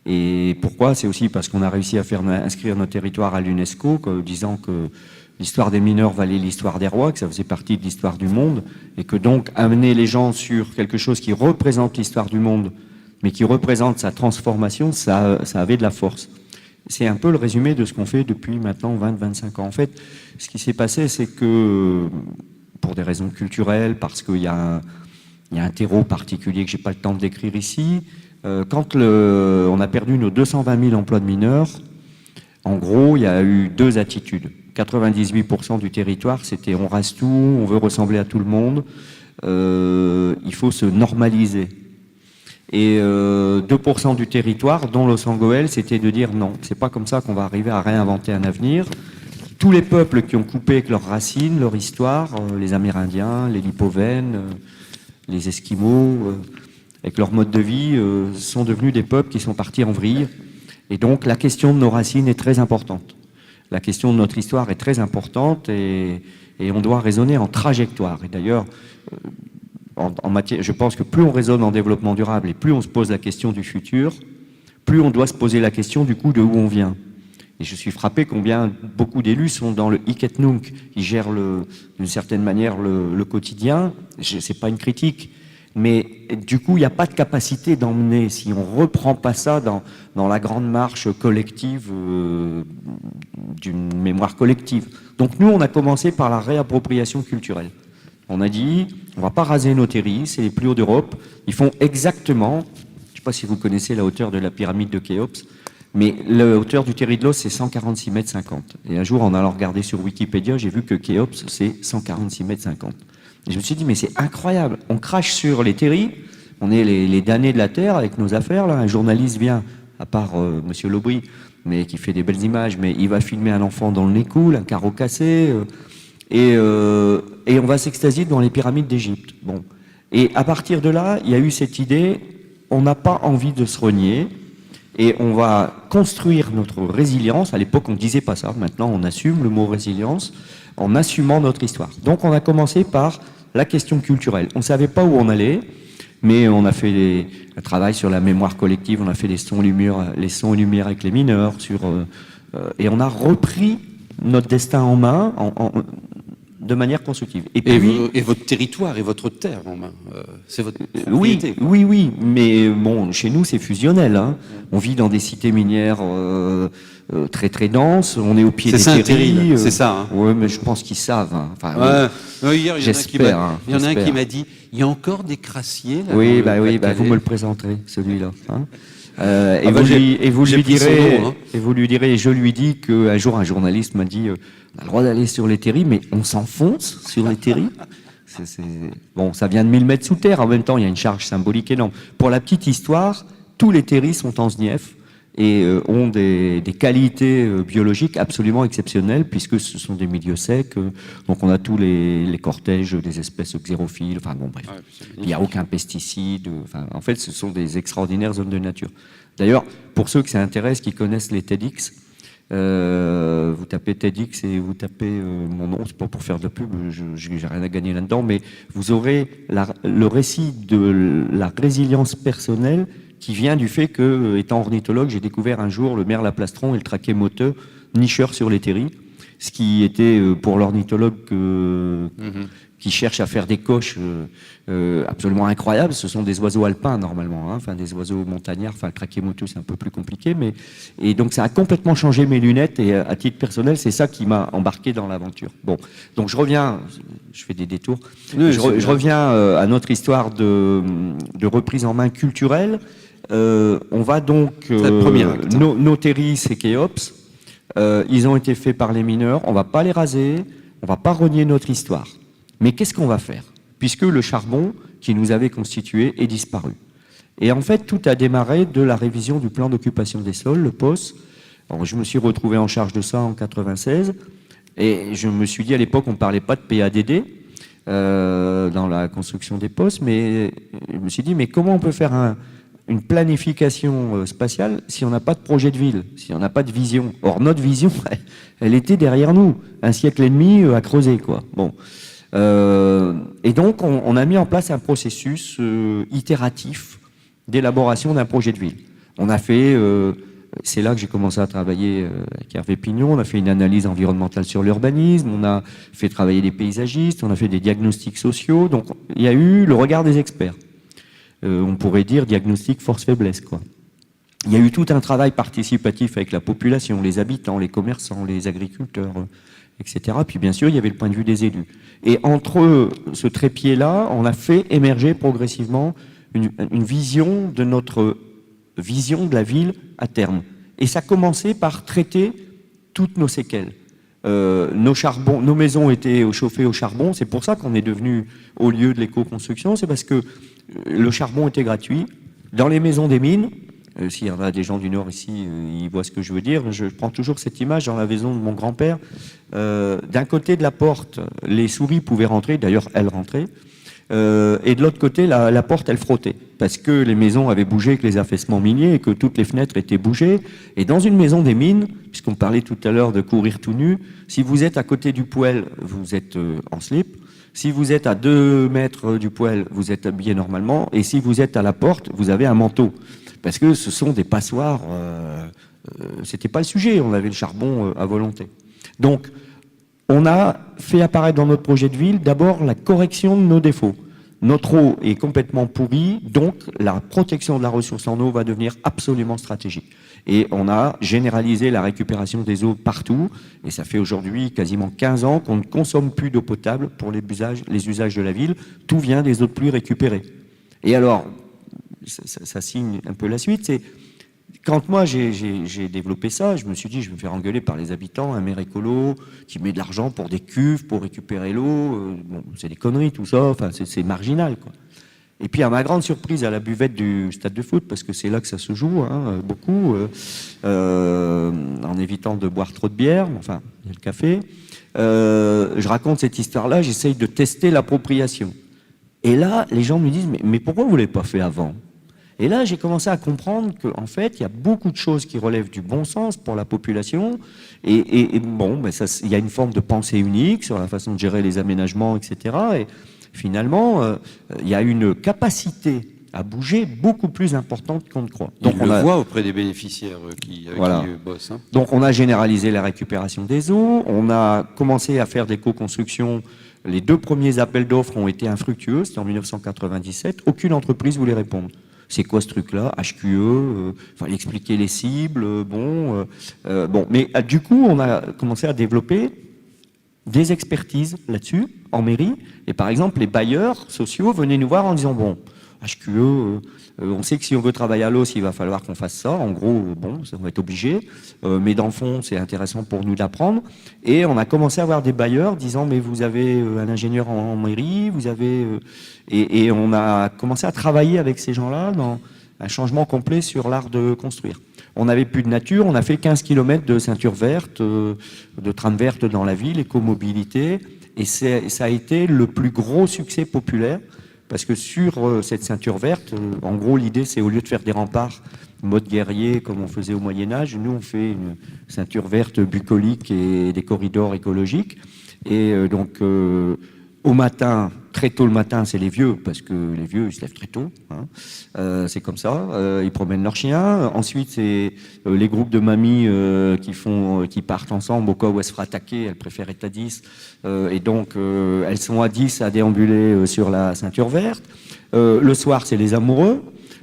Et pourquoi? C'est aussi parce qu'on a réussi à faire inscrire notre territoire à l'UNESCO, disant que l'histoire des mineurs valait l'histoire des rois, que ça faisait partie de l'histoire du monde, et que donc amener les gens sur quelque chose qui représente l'histoire du monde, mais qui représente sa transformation, ça avait de la force. C'est un peu le résumé de ce qu'on fait depuis maintenant 20-25 ans. En fait, ce qui s'est passé, c'est que, pour des raisons culturelles, parce qu'il y a un terreau particulier que je n'ai pas le temps de décrire ici, quand on a perdu nos 220 000 emplois de mineurs, en gros, il y a eu deux attitudes. 98% du territoire, c'était on rase tout, on veut ressembler à tout le monde, il faut se normaliser. Et 2% du territoire, dont Los Angeles, c'était de dire non, c'est pas comme ça qu'on va arriver à réinventer un avenir. Tous les peuples qui ont coupé avec leurs racines, leur histoire, les Amérindiens, les Lipovènes, les Esquimaux, avec leur mode de vie, sont devenus des peuples qui sont partis en vrille. Et donc la question de nos racines est très importante. La question de notre histoire est très importante et on doit raisonner en trajectoire. Et d'ailleurs, en matière, je pense que plus on raisonne en développement durable et plus on se pose la question du futur, plus on doit se poser la question du coup de où on vient. Et je suis frappé combien beaucoup d'élus sont dans le hic et nunc, ils gèrent d'une certaine manière le quotidien. C'est pas une critique, mais du coup il n'y a pas de capacité d'emmener, si on ne reprend pas ça dans la grande marche collective d'une mémoire collective. Donc nous on a commencé par la réappropriation culturelle. On a dit, on ne va pas raser nos terris, c'est les plus hauts d'Europe. Ils font exactement, je ne sais pas si vous connaissez la hauteur de la pyramide de Khéops, mais la hauteur du terri de Los, c'est 146,50 mètres. Et un jour, en allant regarder sur Wikipédia, j'ai vu que Khéops, c'est 146,50 mètres. Et je me suis dit, mais c'est incroyable, on crache sur les terris, on est les damnés de la terre avec nos affaires. Là. Un journaliste vient, à part Monsieur Lobry, mais qui fait des belles images, mais il va filmer un enfant dans le nez coule, un carreau cassé... Et on va s'extasier dans les pyramides d'Égypte. Bon. Et à partir de là, il y a eu cette idée, on n'a pas envie de se renier, et on va construire notre résilience. À l'époque, on ne disait pas ça. Maintenant, on assume le mot résilience en assumant notre histoire. Donc, on a commencé par la question culturelle. On ne savait pas où on allait, mais on a fait un travail sur la mémoire collective, on a fait les sons et lumières avec les mineurs, et on a repris notre destin en main de manière constructive.
Et votre territoire et votre terre en main, c'est votre propriété.
Oui, mais bon, chez nous c'est fusionnel. Hein. On vit dans des cités minières très très denses, on est au pied des terris.
C'est ça. Hein.
Oui, mais je pense qu'ils savent. Hein. Enfin,
hier, il y en a un qui m'a dit, il y a encore des crassiers là.
Oui, vous me le présenterez, celui-là. Hein. Vous lui direz, et je lui dis qu'un jour un journaliste m'a dit on a le droit d'aller sur les terris, mais on s'enfonce sur les terris. Bon, ça vient de 1000 mètres sous terre, en même temps il y a une charge symbolique énorme. Pour la petite histoire, tous les terris sont en SNIEF et ont des qualités biologiques absolument exceptionnelles, puisque ce sont des milieux secs. Donc on a tous les cortèges des espèces xérophiles, enfin bon bref, il n'y a aucun pesticide. Enfin, en fait, ce sont des extraordinaires zones de nature. D'ailleurs, pour ceux que ça intéresse, qui connaissent les TEDx, vous tapez TEDx et vous tapez mon nom, c'est pas pour faire de pub, j'ai rien à gagner là-dedans, mais vous aurez le récit de la résilience personnelle qui vient du fait que, étant ornithologue, j'ai découvert un jour le merle à plastron et le traquet moteux nicheur sur les terris, ce qui était pour l'ornithologue qui cherche à faire des coches absolument incroyables. Ce sont des oiseaux alpins normalement, hein, enfin des oiseaux montagnards. Enfin, le traquet moteux c'est un peu plus compliqué, mais et donc ça a complètement changé mes lunettes. Et à titre personnel, c'est ça qui m'a embarqué dans l'aventure. Bon, donc je reviens, je fais des détours.
Oui,
je reviens à notre histoire de reprise en main culturelle. On va donc nos terris, c'est Kéops. Ils ont été faits par les mineurs. On va pas les raser. On va pas renier notre histoire. Mais qu'est-ce qu'on va faire? Puisque le charbon qui nous avait constitué est disparu. Et en fait, tout a démarré de la révision du plan d'occupation des sols, le POS. Alors, je me suis retrouvé en charge de ça en 96. Et je me suis dit, à l'époque, on ne parlait pas de PADD dans la construction des POS, mais je me suis dit, mais comment on peut faire une planification spatiale si on n'a pas de projet de ville, si on n'a pas de vision? Or, notre vision, elle était derrière nous, un siècle et demi à creuser, quoi. Bon. Et donc, on a mis en place un processus itératif d'élaboration d'un projet de ville. On a fait, c'est là que j'ai commencé à travailler avec Hervé Pignon, on a fait une analyse environnementale sur l'urbanisme, on a fait travailler des paysagistes, on a fait des diagnostics sociaux, donc il y a eu le regard des experts. On pourrait dire diagnostic force-faiblesse, quoi. Il y a eu tout un travail participatif avec la population, les habitants, les commerçants, les agriculteurs, etc. Puis bien sûr, il y avait le point de vue des élus. Et entre ce trépied-là, on a fait émerger progressivement une vision de notre vision de la ville à terme. Et ça commençait par traiter toutes nos séquelles. Nos maisons étaient chauffées au charbon, c'est pour ça qu'on est devenu au lieu de l'éco-construction, c'est parce que le charbon était gratuit. Dans les maisons des mines, s'il y en a des gens du Nord ici, ils voient ce que je veux dire. Je prends toujours cette image dans la maison de mon grand-père. D'un côté de la porte, les souris pouvaient rentrer, d'ailleurs elles rentraient, et de l'autre côté, la porte, elle frottait, parce que les maisons avaient bougé avec les affaissements miniers et que toutes les fenêtres étaient bougées. Et dans une maison des mines, puisqu'on parlait tout à l'heure de courir tout nu, si vous êtes à côté du poêle, vous êtes en slip. Si vous êtes à 2 mètres du poêle, vous êtes habillé normalement. Et si vous êtes à la porte, vous avez un manteau. Parce que ce sont des passoires, c'était pas le sujet, on avait le charbon à volonté. Donc, on a fait apparaître dans notre projet de ville d'abord la correction de nos défauts. Notre eau est complètement pourrie, donc la protection de la ressource en eau va devenir absolument stratégique. Et on a généralisé la récupération des eaux partout, et ça fait aujourd'hui quasiment 15 ans qu'on ne consomme plus d'eau potable pour les usages de la ville. Tout vient des eaux de pluie récupérées. Et alors, ça signe un peu la suite, c'est quand moi j'ai développé ça, je me suis dit je vais me faire engueuler par les habitants, un maire écolo qui met de l'argent pour des cuves, pour récupérer l'eau, bon, c'est des conneries tout ça, enfin c'est marginal, quoi. Et puis à ma grande surprise à la buvette du stade de foot, parce que c'est là que ça se joue, hein, beaucoup, en évitant de boire trop de bière, enfin il y a le café, je raconte cette histoire-là, j'essaye de tester l'appropriation. Et là, les gens me disent mais pourquoi vous ne l'avez pas fait avant ? Et là, j'ai commencé à comprendre qu'en fait, il y a beaucoup de choses qui relèvent du bon sens pour la population. Et bon, ben ça, il y a une forme de pensée unique sur la façon de gérer les aménagements, etc. Et finalement, il y a une capacité à bouger beaucoup plus importante qu'on ne croit.
Donc on le voit auprès des bénéficiaires qui bossent. Hein.
Donc on a généralisé la récupération des eaux, on a commencé à faire des co-constructions. Les 2 premiers appels d'offres ont été infructueux, c'était en 1997. Aucune entreprise voulait répondre. C'est quoi ce truc-là? HQE, fallait expliquer les cibles, bon. Mais du coup, on a commencé à développer des expertises là-dessus, en mairie. Et par exemple, les bailleurs sociaux venaient nous voir en disant, bon, HQE, on sait que si on veut travailler à l'os, il va falloir qu'on fasse ça. En gros, bon, on va être obligé. Mais dans le fond, c'est intéressant pour nous d'apprendre. Et on a commencé à avoir des bailleurs disant, mais vous avez un ingénieur en mairie, vous avez... Et on a commencé à travailler avec ces gens-là dans un changement complet sur l'art de construire.
On n'avait plus de nature, on a fait 15 km de ceinture verte, de tram verte dans la ville, écomobilité, et ça a été le plus gros succès populaire, parce que sur cette ceinture verte, en gros l'idée c'est au lieu de faire des remparts mode guerrier comme on faisait au Moyen-Âge, nous on fait une ceinture verte bucolique et des corridors écologiques, et donc au matin, très tôt le matin, c'est les vieux, parce que les vieux, ils se lèvent très tôt. Hein. C'est comme ça. Ils promènent leurs chiens. Ensuite, c'est les groupes de mamies qui partent ensemble au cas où elles se fera attaquer. Elles préfèrent être à 10. Et donc, elles sont à 10 à déambuler sur la ceinture verte. Le soir, c'est les amoureux.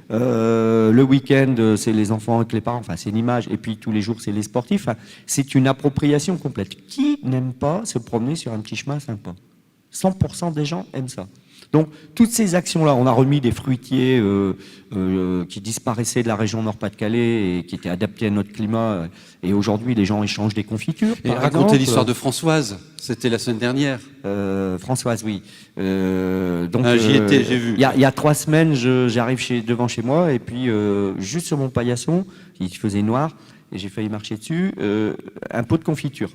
Le week-end, c'est les enfants avec les parents. Enfin, c'est une image. Et puis, tous les jours, c'est les sportifs. Enfin, c'est une appropriation complète. Qui n'aime pas se promener sur un petit chemin sympa ? 100% des gens aiment ça. Donc, toutes ces actions-là, on a remis des fruitiers qui disparaissaient de la région Nord-Pas-de-Calais et qui étaient adaptés à notre climat. Et aujourd'hui, les gens échangent des confitures.
Et racontez l'histoire de Françoise. C'était la semaine dernière.
Françoise, oui.
J'y étais, j'ai vu.
Il y a 3 semaines, j'arrive devant chez moi et puis juste sur mon paillasson, il faisait noir et j'ai failli marcher dessus, un pot de confiture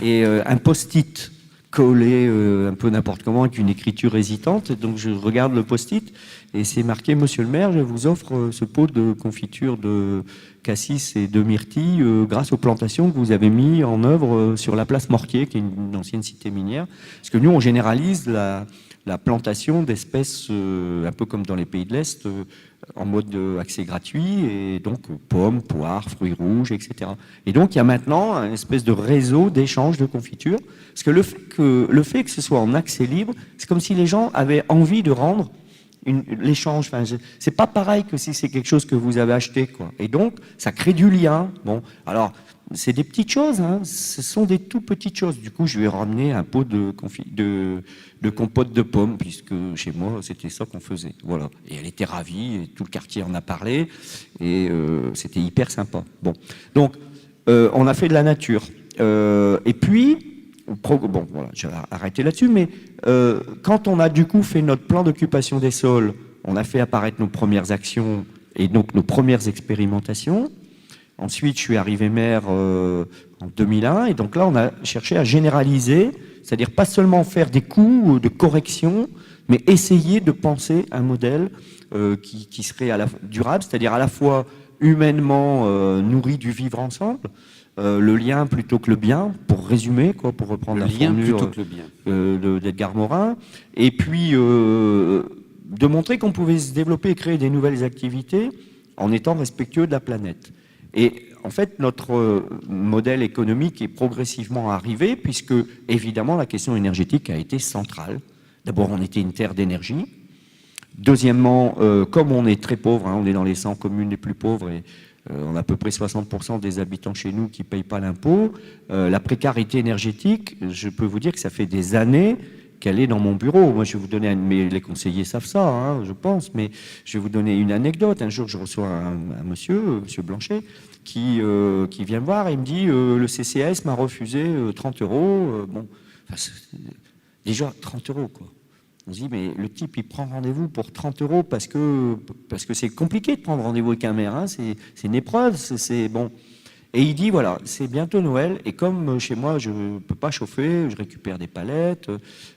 et un post-it collé un peu n'importe comment avec une écriture hésitante. Donc je regarde le post-it et c'est marqué: Monsieur le maire, je vous offre ce pot de confiture de cassis et de myrtille grâce aux plantations que vous avez mis en œuvre sur la place Mortier, qui est une ancienne cité minière. Parce que nous, on généralise la plantation d'espèces un peu comme dans les pays de l'Est, en mode accès gratuit, et donc pommes, poires, fruits rouges, etc. Et donc il y a maintenant un espèce de réseau d'échange de confitures, parce que le fait que ce soit en accès libre, c'est comme si les gens avaient envie de rendre l'échange. Enfin, c'est pas pareil que si c'est quelque chose que vous avez acheté, quoi. Et donc ça crée du lien. Bon, alors c'est des petites choses, hein. Ce sont des tout petites choses. Du coup, je lui ai ramené un pot de compote de pommes, puisque chez moi, c'était ça qu'on faisait. Voilà. Et elle était ravie, et tout le quartier en a parlé, et c'était hyper sympa. Bon. Donc, on a fait de la nature. Et puis, bon, voilà, je vais arrêter là-dessus, mais quand on a du coup fait notre plan d'occupation des sols, on a fait apparaître nos premières actions et donc nos premières expérimentations. Ensuite, je suis arrivé maire en 2001, et donc là, on a cherché à généraliser, c'est-à-dire pas seulement faire des coups de correction, mais essayer de penser un modèle qui serait durable, c'est-à-dire à la fois humainement nourri du vivre ensemble, le lien plutôt que le bien, pour résumer, quoi, pour reprendre la formule d'Edgar Morin, et puis de montrer qu'on pouvait se développer et créer des nouvelles activités en étant respectueux de la planète. Et en fait, notre modèle économique est progressivement arrivé, puisque, évidemment, la question énergétique a été centrale. D'abord, on était une terre d'énergie. Deuxièmement, comme on est très pauvre, hein, on est dans les 100 communes les plus pauvres, et on a à peu près 60% des habitants chez nous qui ne payent pas l'impôt. La précarité énergétique, je peux vous dire que ça fait des années qu'elle est dans mon bureau. Moi, je vais vous donner, mais les conseillers savent ça, hein, je pense, mais je vais vous donner une anecdote. Un jour, je reçois un monsieur Blanchet, qui vient me voir et il me dit le CCAS m'a refusé 30 €. Bon, enfin, déjà 30 €, quoi. On se dit, mais le type, il prend rendez-vous pour 30 € parce que c'est compliqué de prendre rendez-vous avec un maire, hein, c'est une épreuve, c'est bon. Et il dit, voilà, c'est bientôt Noël, et comme chez moi, je ne peux pas chauffer, je récupère des palettes,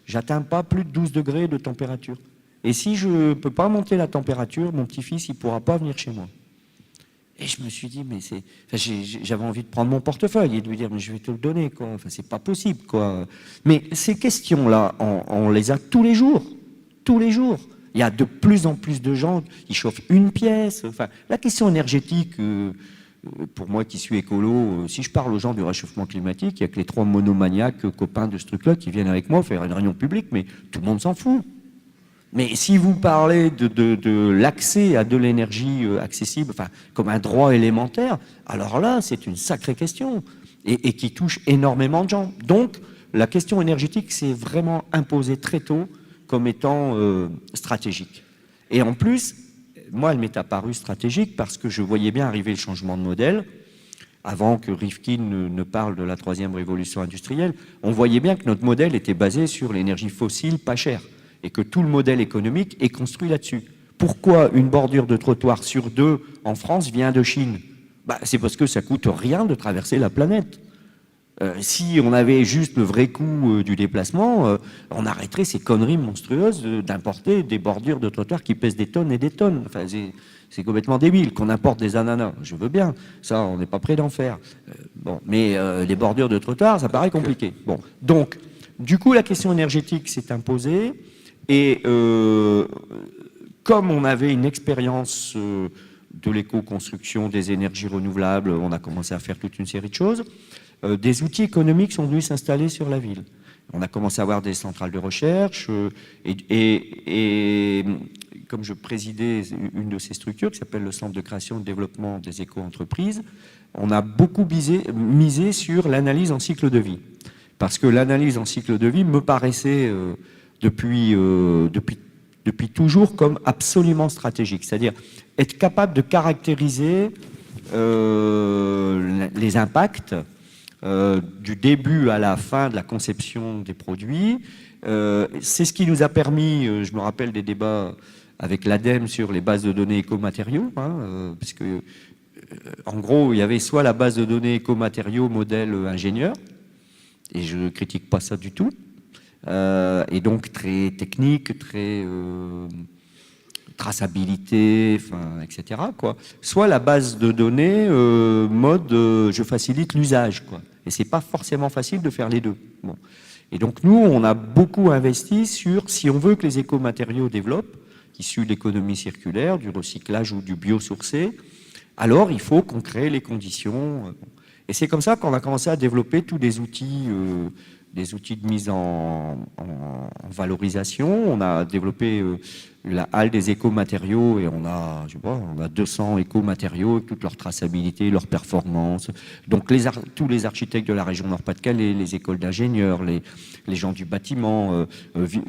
j'atteins pas plus de 12 degrés de température. Et si je ne peux pas monter la température, mon petit-fils, il ne pourra pas venir chez moi. Et je me suis dit, mais c'est... Enfin, j'avais envie de prendre mon portefeuille et de lui dire, mais je vais te le donner, quoi. Enfin, c'est pas possible, quoi. Mais ces questions-là, on les a tous les jours. Tous les jours. Il y a de plus en plus de gens qui chauffent une pièce. Enfin, la question énergétique... pour moi qui suis écolo, si je parle aux gens du réchauffement climatique, il n'y a que les 3 monomaniaques copains de ce truc-là qui viennent avec moi faire une réunion publique, mais tout le monde s'en fout. Mais si vous parlez de l'accès à de l'énergie accessible, enfin, comme un droit élémentaire, alors là, c'est une sacrée question et qui touche énormément de gens. Donc, la question énergétique s'est vraiment imposée très tôt comme étant stratégique. Et en plus, moi, elle m'est apparue stratégique parce que je voyais bien arriver le changement de modèle. Avant que Rifkin ne parle de la 3e révolution industrielle, on voyait bien que notre modèle était basé sur l'énergie fossile pas chère et que tout le modèle économique est construit là-dessus. Pourquoi une bordure de trottoir sur 2 en France vient de Chine?
C'est parce que ça coûte rien de traverser la planète. Si on avait juste le vrai coût du déplacement, on arrêterait ces conneries monstrueuses d'importer des bordures de trottoirs qui pèsent des tonnes et des tonnes. Enfin, c'est complètement débile qu'on importe des ananas. Je veux bien, ça, on n'est pas prêt d'en faire. Mais les bordures de trottoirs, ça paraît compliqué. Bon, donc, du coup, la question énergétique s'est imposée. Et comme on avait une expérience de l'éco-construction, des énergies renouvelables, on a commencé à faire toute une série de choses. Des outils économiques sont venus s'installer sur la ville. On a commencé à avoir des centrales de recherche et comme je présidais une de ces structures qui s'appelle le Centre de création et de développement des éco-entreprises, on a beaucoup misé sur l'analyse en cycle de vie. Parce que l'analyse en cycle de vie me paraissait depuis toujours comme absolument stratégique. C'est-à-dire être capable de caractériser les impacts du début à la fin de la conception des produits. C'est ce qui nous a permis, je me rappelle des débats avec l'ADEME sur les bases de données écomatériaux, parce que en gros, il y avait soit la base de données écomatériaux modèle ingénieur, et je ne critique pas ça du tout, et donc très technique, très traçabilité, etc. Soit la base de données mode je facilite l'usage, et c'est pas forcément facile de faire les deux. Bon. Et donc nous, on a beaucoup investi sur, si on veut que les écomatériaux développent, issus de l'économie circulaire, du recyclage ou du biosourcé, alors il faut qu'on crée les conditions. Et c'est comme ça qu'on a commencé à développer tous des outils de mise en valorisation. On a développé la halle des écomatériaux et on a 200 écomatériaux avec toute leur traçabilité, leur performance. Donc tous les architectes de la région Nord-Pas-de-Calais, les écoles d'ingénieurs, les gens du bâtiment,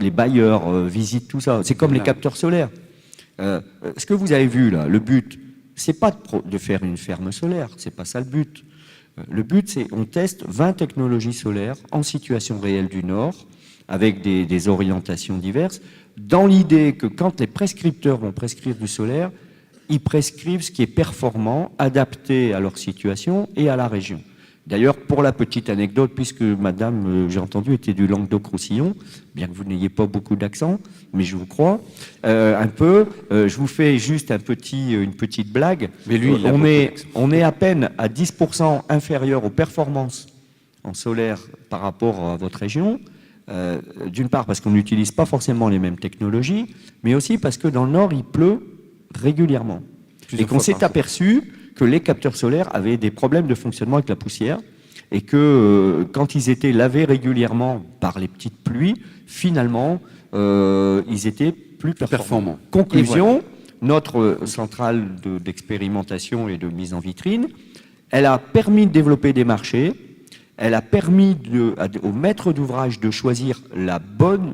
les bailleurs visitent tout ça. C'est comme les capteurs solaires. Ce que vous avez vu là, le but, c'est pas de faire une ferme solaire, c'est pas ça le but. Le but, c'est qu'on teste 20 technologies solaires en situation réelle du Nord, avec des orientations diverses, dans l'idée que quand les prescripteurs vont prescrire du solaire, ils prescrivent ce qui est performant, adapté à leur situation et à la région. D'ailleurs, pour la petite anecdote, puisque madame, j'ai entendu, était du Languedoc-Roussillon, bien que vous n'ayez pas beaucoup d'accent, mais je vous crois, un peu, je vous fais juste une petite blague. Mais lui, on est à peine à 10% inférieur aux performances en solaire par rapport à votre région, d'une part parce qu'on n'utilise pas forcément les mêmes technologies, mais aussi parce que dans le Nord, il pleut régulièrement. Et qu'on s'est aperçu que les capteurs solaires avaient des problèmes de fonctionnement avec la poussière et que quand ils étaient lavés régulièrement par les petites pluies, finalement, ils étaient plus performants. Conclusion, notre centrale d'expérimentation et de mise en vitrine, elle a permis de développer des marchés, elle a permis aux maîtres d'ouvrage de choisir la bonne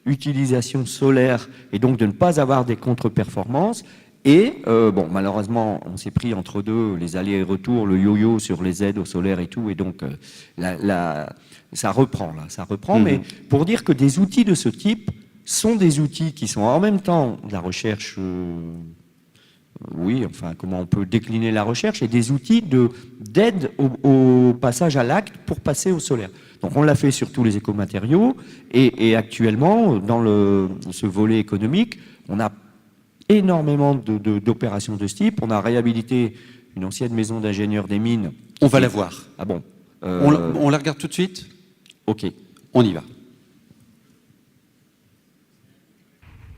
utilisation solaire et donc de ne pas avoir des contre-performances. Et malheureusement, on s'est pris entre deux les allers et retours, le yo-yo sur les aides au solaire et tout, et donc ça reprend. Mais pour dire que des outils de ce type sont des outils qui sont en même temps de la recherche, comment on peut décliner la recherche, et des outils d'aide au passage à l'acte pour passer au solaire. Donc on l'a fait sur tous les écomatériaux, et actuellement, dans ce volet économique, on a énormément d'opérations de ce type. On a réhabilité une ancienne maison d'ingénieurs des mines.
On va la voir.
Ah bon
on la regarde tout de suite ?
Ok.
On y va.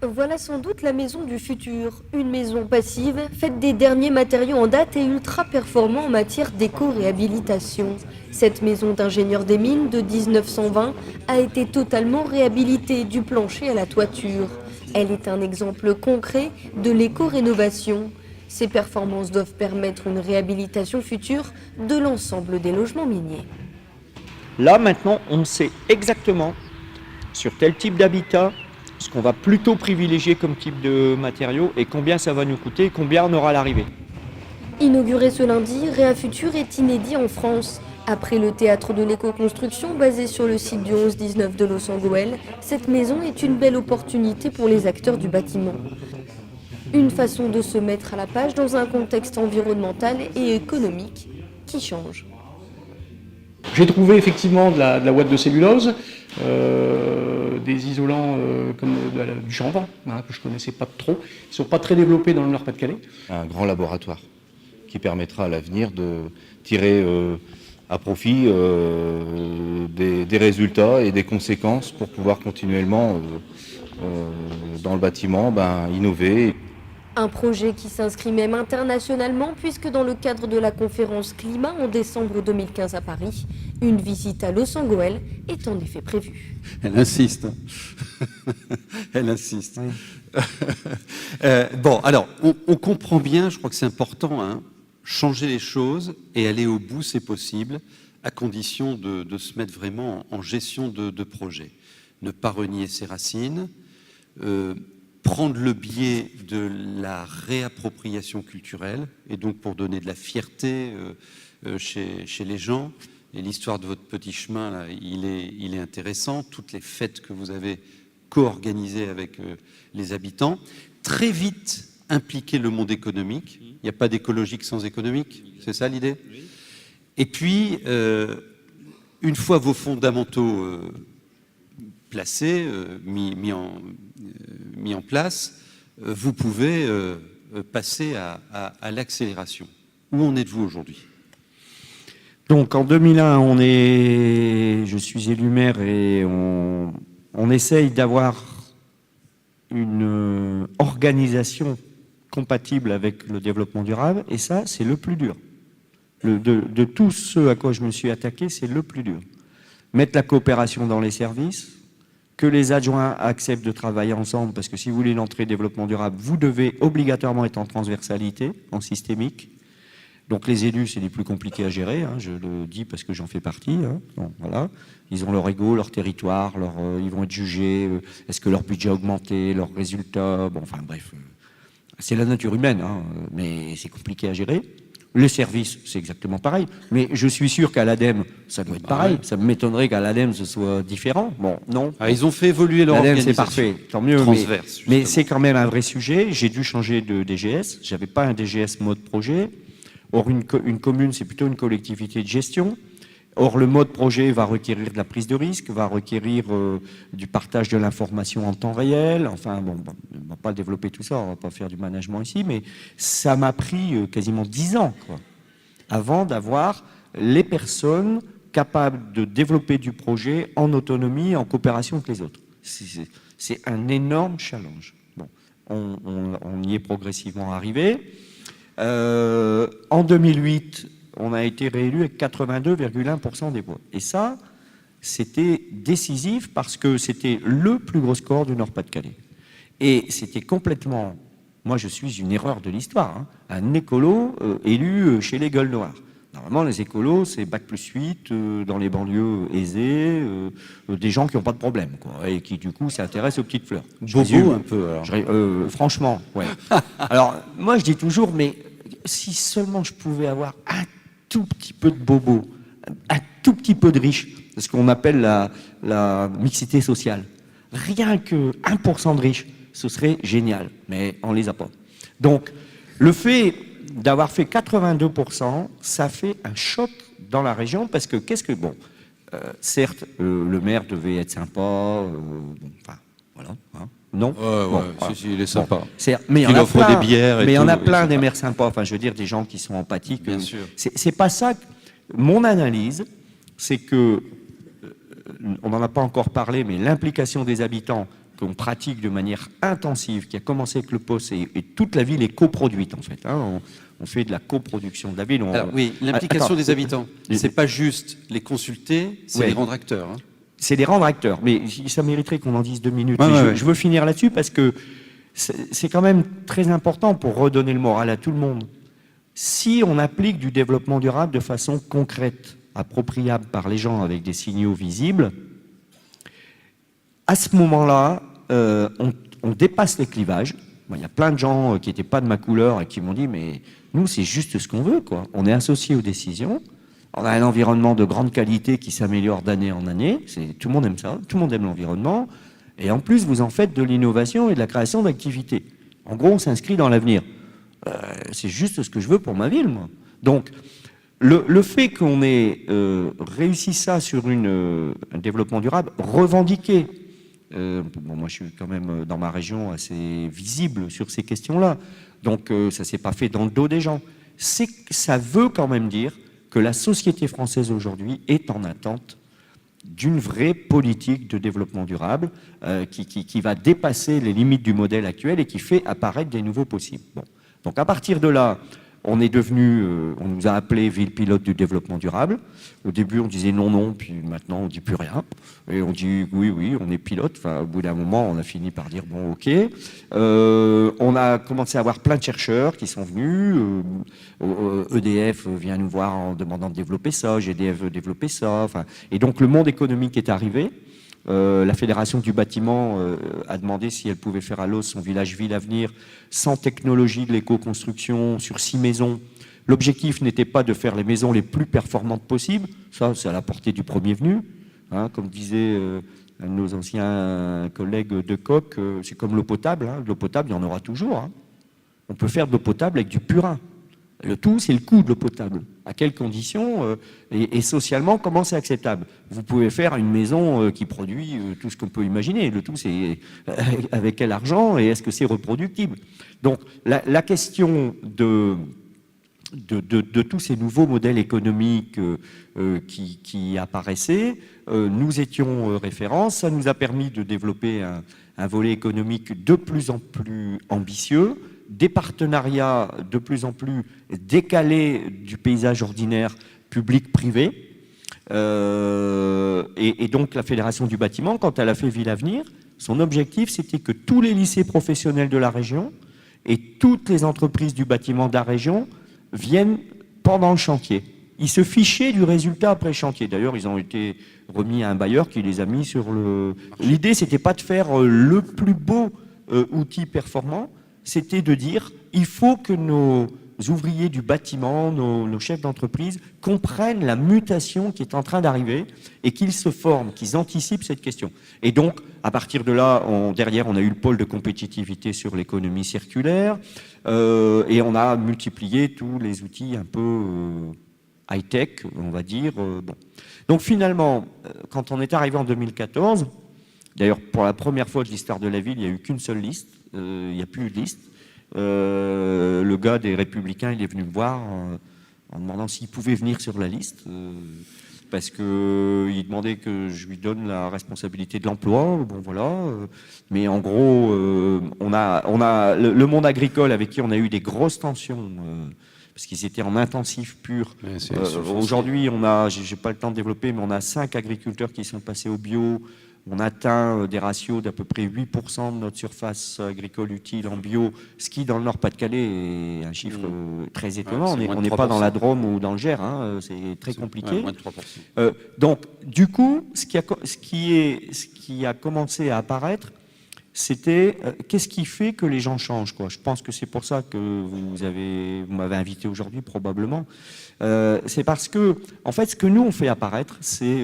Voilà sans doute la maison du futur. Une maison passive, faite des derniers matériaux en date et ultra performants en matière d'éco-réhabilitation. Cette maison d'ingénieurs des mines de 1920 a été totalement réhabilitée du plancher à la toiture. Elle est un exemple concret de l'éco-rénovation. Ces performances doivent permettre une réhabilitation future de l'ensemble des logements miniers.
Là, maintenant, on sait exactement sur tel type d'habitat ce qu'on va plutôt privilégier comme type de matériaux et combien ça va nous coûter et combien on aura à l'arrivée.
Inauguré ce lundi, Réafutur est inédit en France. Après le théâtre de l'éco-construction basé sur le site du 11-19 de Los Angeles, cette maison est une belle opportunité pour les acteurs du bâtiment. Une façon de se mettre à la page dans un contexte environnemental et économique qui change.
J'ai trouvé effectivement de la ouate de cellulose, des isolants comme du chanvre, que je ne connaissais pas trop. Ils ne sont pas très développés dans le Nord-Pas-de-Calais.
Un grand laboratoire qui permettra à l'avenir de tirer à profit des résultats et des conséquences pour pouvoir continuellement, dans le bâtiment, innover.
Un projet qui s'inscrit même internationalement puisque dans le cadre de la conférence climat en décembre 2015 à Paris, une visite à Los Angeles est en effet prévue.
Elle insiste. Elle insiste. Oui. Bon, alors, on comprend bien, je crois que c'est important, hein, changer les choses et aller au bout, c'est possible, à condition de se mettre vraiment en gestion de projet. Ne pas renier ses racines, prendre le biais de la réappropriation culturelle, et donc pour donner de la fierté chez les gens. Et l'histoire de votre petit chemin, là, il est intéressant. Toutes les fêtes que vous avez co-organisées avec les habitants. Très vite impliquer le monde économique. Il n'y a pas d'écologique sans économique, c'est ça l'idée? Et puis, une fois vos fondamentaux placés, mis en place, vous pouvez passer à l'accélération. Où en êtes-vous aujourd'hui?
Donc en 2001, je suis élu maire et on essaye d'avoir une organisation compatible avec le développement durable, et ça, c'est le plus dur. De tout ce à quoi je me suis attaqué, c'est le plus dur. Mettre la coopération dans les services, que les adjoints acceptent de travailler ensemble, parce que si vous voulez une entrée développement durable, vous devez obligatoirement être en transversalité, en systémique. Donc les élus, c'est les plus compliqués à gérer, hein, je le dis parce que j'en fais partie. Hein. Bon, voilà. Ils ont leur ego, leur territoire, ils vont être jugés, est-ce que leur budget a augmenté, leurs résultats, bon, enfin bref, c'est la nature humaine, hein, mais c'est compliqué à gérer. Les services, c'est exactement pareil, mais je suis sûr qu'à l'ADEME, ça doit être pareil. Ça m'étonnerait qu'à l'ADEME, ce soit différent. Bon, non.
Ah, ils ont fait évoluer leur organisation.
C'est parfait, tant mieux.
Transverse,
mais c'est quand même un vrai sujet. J'ai dû changer de DGS. J'avais pas un DGS mode projet. Or, une commune, c'est plutôt une collectivité de gestion. Or, le mode projet va requérir de la prise de risque, va requérir du partage de l'information en temps réel. Enfin, bon, on ne va pas développer tout ça, on ne va pas faire du management ici, mais ça m'a pris quasiment 10 ans, quoi, avant d'avoir les personnes capables de développer du projet en autonomie, en coopération avec les autres. C'est un énorme challenge. Bon, on y est progressivement arrivé. En 2008, on a été réélu avec 82,1% des voix. Et ça, c'était décisif parce que c'était le plus gros score du Nord-Pas-de-Calais. Et c'était complètement, moi je suis une erreur de l'histoire, hein, un écolo élu chez les gueules noires. Normalement, les écolos, c'est Bac+8 dans les banlieues aisées, des gens qui n'ont pas de problème, quoi, et qui, du coup, s'intéressent aux petites fleurs.
Bobo, un peu, alors.
Franchement, ouais. Alors, moi, je dis toujours, mais si seulement je pouvais avoir un tout petit peu de bobo, un tout petit peu de riche, c'est ce qu'on appelle la mixité sociale. Rien que 1% de riches, ce serait génial, mais on ne les a pas. Donc, le fait d'avoir fait 82%, ça fait un choc dans la région, parce que certes, le maire devait être sympa, enfin, voilà, hein. Non,
si, il est sympa.
Bon, mais il
offre des bières.
Mais il y en a plein des maires sympas. Enfin, je veux dire, des gens qui sont empathiques.
Bien sûr.
C'est pas ça. Mon analyse, c'est que on n'en a pas encore parlé, mais l'implication des habitants qu'on pratique de manière intensive, qui a commencé avec le poste, et toute la ville est coproduite en fait. Hein, on fait de la coproduction de la ville.
Alors, oui, l'implication des habitants. C'est pas juste les consulter, c'est les rendre acteurs. Hein.
C'est les rendre acteurs, mais ça mériterait qu'on en dise 2 minutes. Je veux finir là-dessus parce que c'est quand même très important pour redonner le moral à tout le monde. Si on applique du développement durable de façon concrète, appropriable par les gens avec des signaux visibles, à ce moment-là, on dépasse les clivages. Bon, il y a plein de gens qui n'étaient pas de ma couleur et qui m'ont dit « mais nous, c'est juste ce qu'on veut, quoi. On est associés aux décisions. » On a un environnement de grande qualité qui s'améliore d'année en année. Tout le monde aime ça, tout le monde aime l'environnement. Et en plus, vous en faites de l'innovation et de la création d'activités. En gros, on s'inscrit dans l'avenir. C'est juste ce que je veux pour ma ville, moi. Donc, le fait qu'on ait réussi ça sur un développement durable, revendiqué, bon, moi je suis quand même dans ma région assez visible sur ces questions-là, donc ça ne s'est pas fait dans le dos des gens. Ça veut quand même dire que la société française aujourd'hui est en attente d'une vraie politique de développement durable qui va dépasser les limites du modèle actuel et qui fait apparaître des nouveaux possibles. Bon. Donc à partir de là, on est devenu, on nous a appelé ville pilote du développement durable. Au début, on disait non, puis maintenant, on ne dit plus rien. Et on dit oui, on est pilote. Enfin, au bout d'un moment, on a fini par dire bon, ok. On a commencé à avoir plein de chercheurs qui sont venus. EDF vient nous voir en demandant de développer ça. GDF veut développer ça. Enfin, et donc, le monde économique est arrivé. La Fédération du bâtiment a demandé si elle pouvait faire à Loos son village Ville Avenir sans technologie de l'éco-construction sur 6 maisons. L'objectif n'était pas de faire les maisons les plus performantes possibles, ça c'est à la portée du premier venu, hein, comme disait un de nos anciens collègues de Coq, c'est comme l'eau potable, hein. L'eau potable il y en aura toujours, hein. On peut faire de l'eau potable avec du purin. Le tout, c'est le coût de l'eau potable. À quelles conditions et socialement, comment c'est acceptable? Vous pouvez faire une maison qui produit tout ce qu'on peut imaginer. Le tout, c'est avec quel argent et est-ce que c'est reproductible? Donc, la question de tous ces nouveaux modèles économiques qui apparaissaient, nous étions référents. Ça nous a permis de développer un volet économique de plus en plus ambitieux, des partenariats de plus en plus décalés du paysage ordinaire public-privé. Et donc la Fédération du bâtiment, quand elle a fait Ville Avenir, son objectif c'était que tous les lycées professionnels de la région et toutes les entreprises du bâtiment de la région viennent pendant le chantier. Ils se fichaient du résultat après chantier. D'ailleurs, ils ont été remis à un bailleur qui les a mis sur le... L'idée, c'était pas de faire le plus beau outil performant, c'était de dire il faut que nos ouvriers du bâtiment, nos chefs d'entreprise comprennent la mutation qui est en train d'arriver et qu'ils se forment, qu'ils anticipent cette question. Et donc, à partir de là, derrière, on a eu le pôle de compétitivité sur l'économie circulaire et on a multiplié tous les outils un peu high-tech, on va dire. Bon. Donc finalement, quand on est arrivé en 2014, d'ailleurs, pour la première fois de l'histoire de la ville, il n'y a eu qu'une seule liste. Il n'y a plus eu de liste. Le gars des Républicains, il est venu me voir en demandant s'il pouvait venir sur la liste parce qu'il demandait que je lui donne la responsabilité de l'emploi. Bon voilà. Mais en gros, on a le monde agricole avec qui on a eu des grosses tensions parce qu'ils étaient en intensif pur. Aujourd'hui, j'ai pas le temps de développer, mais on a 5 agriculteurs qui sont passés au bio. On atteint des ratios d'à peu près 8% de notre surface agricole utile en bio, ce qui, dans le Nord-Pas-de-Calais, est un chiffre très étonnant. On n'est pas dans la Drôme ou dans le Gers, hein, c'est très compliqué.
Ouais, moins de 3%.
Donc, du coup, ce qui a commencé à apparaître, c'était qu'est-ce qui fait que les gens changent, quoi. Je pense que c'est pour ça que vous m'avez invité aujourd'hui, probablement. C'est parce que, en fait, ce que nous, on fait apparaître, c'est...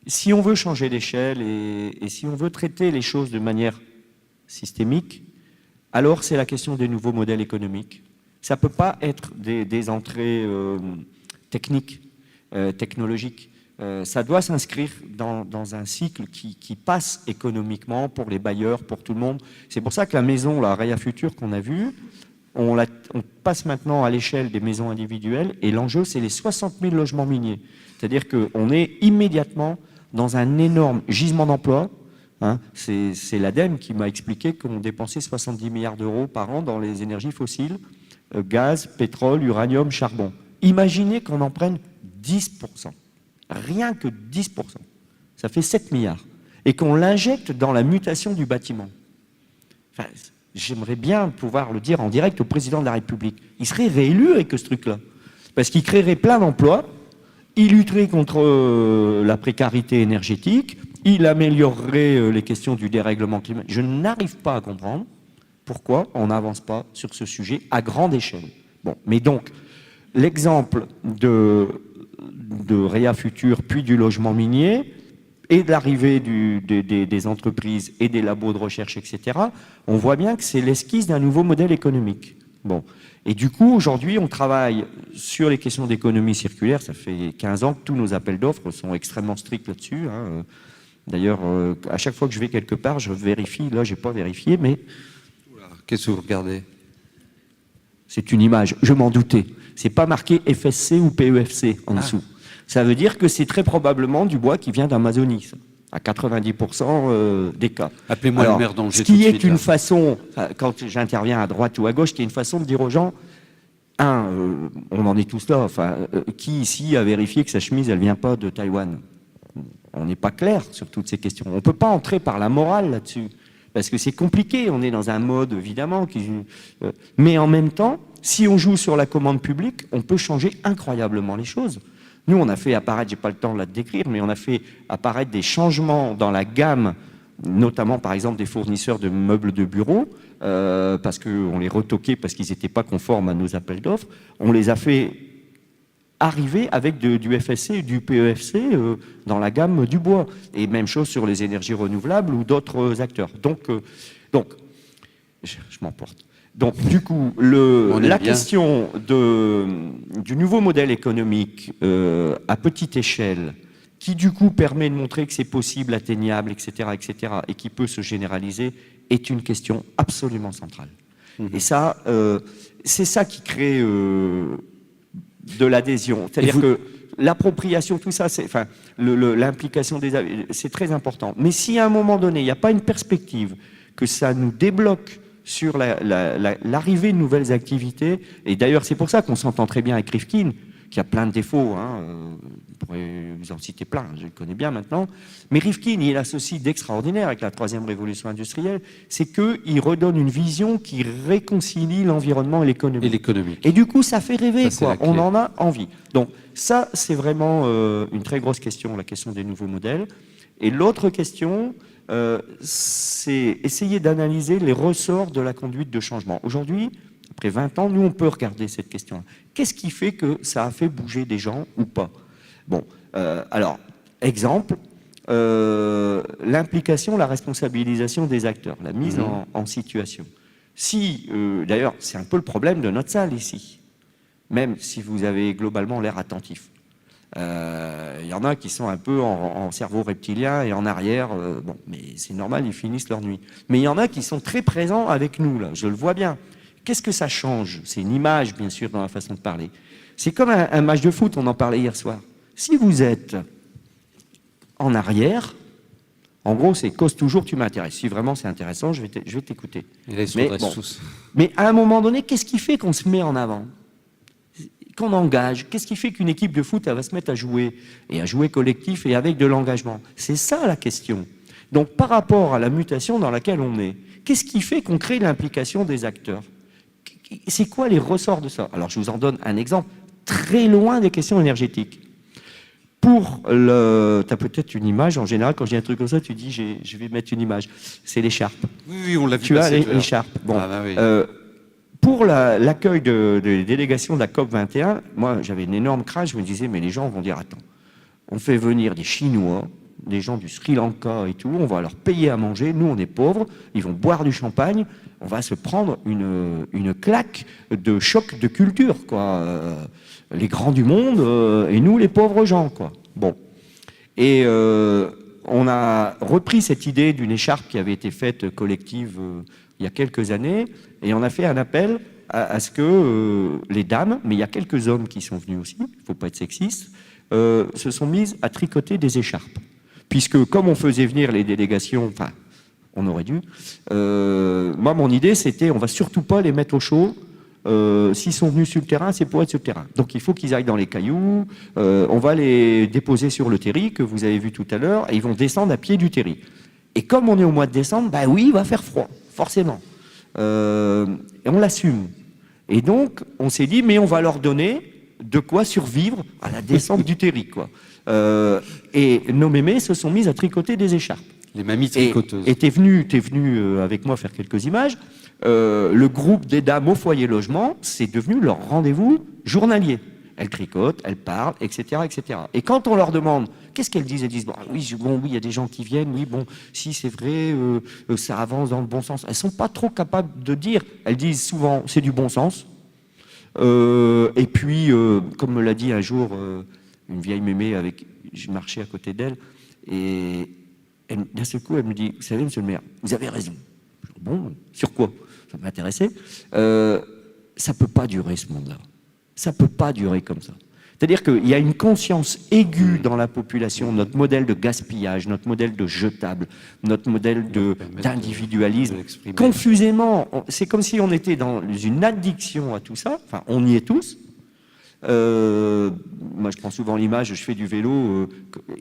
si on veut changer d'échelle et si on veut traiter les choses de manière systémique, alors c'est la question des nouveaux modèles économiques. Ça ne peut pas être des entrées techniques, technologiques. Ça doit s'inscrire dans un cycle qui passe économiquement pour les bailleurs, pour tout le monde. C'est pour ça que la maison, la Réa Futur qu'on a vue, on passe maintenant à l'échelle des maisons individuelles et l'enjeu, c'est les 60 000 logements miniers. C'est-à-dire qu'on est immédiatement dans un énorme gisement d'emploi. Hein, c'est l'ADEME qui m'a expliqué qu'on dépensait 70 milliards d'euros par an dans les énergies fossiles, gaz, pétrole, uranium, charbon. Imaginez qu'on en prenne 10%. Rien que 10%. Ça fait 7 milliards. Et qu'on l'injecte dans la mutation du bâtiment. Enfin, j'aimerais bien pouvoir le dire en direct au président de la République. Il serait réélu avec ce truc-là. Parce qu'il créerait plein d'emplois, il lutterait contre la précarité énergétique, il améliorerait les questions du dérèglement climatique. Je n'arrive pas à comprendre pourquoi on n'avance pas sur ce sujet à grande échelle. Bon, mais donc, l'exemple de Réa Futur, puis du logement minier,
et de l'arrivée des entreprises et des labos de recherche, etc., on voit bien que c'est l'esquisse d'un nouveau modèle économique. Bon. Et du coup, aujourd'hui, on travaille sur les questions d'économie circulaire. Ça fait 15 ans que tous nos appels d'offres sont extrêmement stricts là-dessus. Hein. D'ailleurs, à chaque fois que je vais quelque part, je vérifie. Là, je n'ai pas vérifié, mais...
Qu'est-ce que vous regardez?
C'est une image, je m'en doutais. C'est pas marqué FSC ou PEFC en dessous. Ça veut dire que c'est très probablement du bois qui vient d'Amazonie, ça, à 90% des cas.
Appelez-moi le maire d'Angers.
Ce qui est une façon, quand j'interviens à droite ou à gauche, qui est une façon de dire aux gens, on en est tous là, enfin, qui ici a vérifié que sa chemise, elle vient pas de Taïwan? On n'est pas clair sur toutes ces questions. On ne peut pas entrer par la morale là-dessus. Parce que c'est compliqué, on est dans un mode, évidemment, mais en même temps, si on joue sur la commande publique, on peut changer incroyablement les choses. Nous, on a fait apparaître, j'ai pas le temps là de décrire, mais on a fait apparaître des changements dans la gamme, notamment, par exemple, des fournisseurs de meubles de bureau, parce qu'on les retoquait parce qu'ils n'étaient pas conformes à nos appels d'offres. On les a fait arriver avec du FSC et du PEFC dans la gamme du bois. Et même chose sur les énergies renouvelables ou d'autres acteurs. Donc je m'emporte. Donc, du coup, la question du nouveau modèle économique à petite échelle, qui du coup permet de montrer que c'est possible, atteignable, etc., et qui peut se généraliser, est une question absolument centrale. Et ça, c'est ça qui crée... de l'adhésion. C'est-à-dire que l'appropriation, tout ça, l'implication c'est très important. Mais si à un moment donné, il n'y a pas une perspective que ça nous débloque sur l'arrivée de nouvelles activités, et d'ailleurs c'est pour ça qu'on s'entend très bien avec Rifkin, qui a plein de défauts, on pourrait vous en citer plein, je le connais bien maintenant, mais Rifkin, il associe d'extraordinaire avec la troisième révolution industrielle, c'est qu'il redonne une vision qui réconcilie l'environnement et l'économie. Et du coup, ça fait rêver, quoi. On en a envie. Donc ça, c'est vraiment une très grosse question, la question des nouveaux modèles. Et l'autre question, c'est essayer d'analyser les ressorts de la conduite de changement. Aujourd'hui, après 20 ans, nous, on peut regarder cette question. Qu'est-ce qui fait que ça a fait bouger des gens ou pas? Bon, alors, exemple, l'implication, la responsabilisation des acteurs, la mise en situation. Si, d'ailleurs, c'est un peu le problème de notre salle ici, même si vous avez globalement l'air attentif. Il y en a qui sont un peu en cerveau reptilien et en arrière, bon, mais c'est normal, ils finissent leur nuit. Mais il y en a qui sont très présents avec nous, là, je le vois bien. Qu'est-ce que ça change? C'est une image, bien sûr, dans la façon de parler. C'est comme un match de foot, on en parlait hier soir. Si vous êtes en arrière, en gros, c'est cause toujours, tu m'intéresses. Si vraiment c'est intéressant, je vais t'écouter. Mais à un moment donné, qu'est-ce qui fait qu'on se met en avant? Qu'on engage? Qu'est-ce qui fait qu'une équipe de foot, elle va se mettre à jouer? Et à jouer collectif et avec de l'engagement. C'est ça la question. Donc, par rapport à la mutation dans laquelle on est, qu'est-ce qui fait qu'on crée l'implication des acteurs? C'est quoi les ressorts de ça? Alors, je vous en donne un exemple très loin des questions énergétiques. Tu as peut-être une image, en général, quand j'ai un truc comme ça, tu dis, je vais mettre une image. C'est l'écharpe.
Oui, on l'a vu.
Tu as l'écharpe. Bon. Pour l'accueil des délégations de la COP21, moi, j'avais une énorme crainte. Je me disais, mais les gens vont dire, attends, on fait venir des Chinois, des gens du Sri Lanka et tout, on va leur payer à manger, nous, on est pauvres, ils vont boire du champagne, on va se prendre une claque de choc de culture, quoi. Les grands du monde et nous, les pauvres gens, quoi. Bon. Et on a repris cette idée d'une écharpe qui avait été faite collective il y a quelques années, et on a fait un appel à ce que les dames, mais il y a quelques hommes qui sont venus aussi, il ne faut pas être sexiste, se sont mises à tricoter des écharpes. Puisque comme on faisait venir les délégations, enfin, on aurait dû, moi, mon idée, c'était, on va surtout pas les mettre au chaud. S'ils sont venus sur le terrain, c'est pour être sur le terrain. Donc il faut qu'ils aillent dans les cailloux, on va les déposer sur le terri, que vous avez vu tout à l'heure, et ils vont descendre à pied du terri. Et comme on est au mois de décembre, bah oui, il va faire froid, forcément. Et on l'assume. Et donc, on s'est dit, mais on va leur donner de quoi survivre à la descente du terri, quoi. Et nos mémés se sont mises à tricoter des écharpes.
Les mamies tricoteuses.
Et t'es venu avec moi faire quelques images. Le groupe des dames au foyer logement, c'est devenu leur rendez-vous journalier. elles tricotent, elles parlent, etc., etc. Et quand on leur demande, qu'est-ce qu'elles disent? Elles disent, bon, oui, il y a des gens qui viennent, oui, bon, si c'est vrai, ça avance dans le bon sens. Elles ne sont pas trop capables de dire, elles disent souvent, c'est du bon sens. Et puis, comme me l'a dit un jour une vieille mémé, je marchais à côté d'elle, et d'un seul coup, elle me dit, vous savez, monsieur le maire, vous avez raison. Bon, sur quoi? Ça m'intéressait. Ça ne peut pas durer, ce monde-là. Ça ne peut pas durer comme ça. C'est-à-dire qu'il y a une conscience aiguë dans la population, notre modèle de gaspillage, notre modèle de jetable, notre modèle d'individualisme. Confusément, c'est comme si on était dans une addiction à tout ça, enfin on y est tous. Moi je prends souvent l'image, je fais du vélo,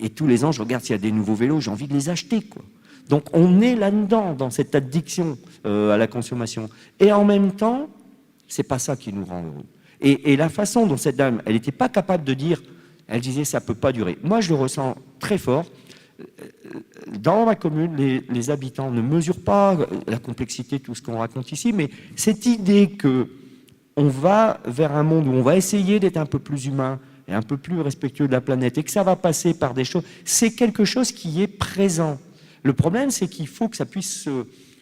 et tous les ans je regarde s'il y a des nouveaux vélos, j'ai envie de les acheter, quoi. Donc on est là-dedans, dans cette addiction à la consommation. Et en même temps, c'est pas ça qui nous rend heureux. Et la façon dont cette dame, elle n'était pas capable de dire, elle disait ça ne peut pas durer. Moi, je le ressens très fort. Dans ma commune, les habitants ne mesurent pas la complexité de tout ce qu'on raconte ici, mais cette idée qu'on va vers un monde où on va essayer d'être un peu plus humain et un peu plus respectueux de la planète et que ça va passer par des choses, c'est quelque chose qui est présent. Le problème, c'est qu'il faut que ça puisse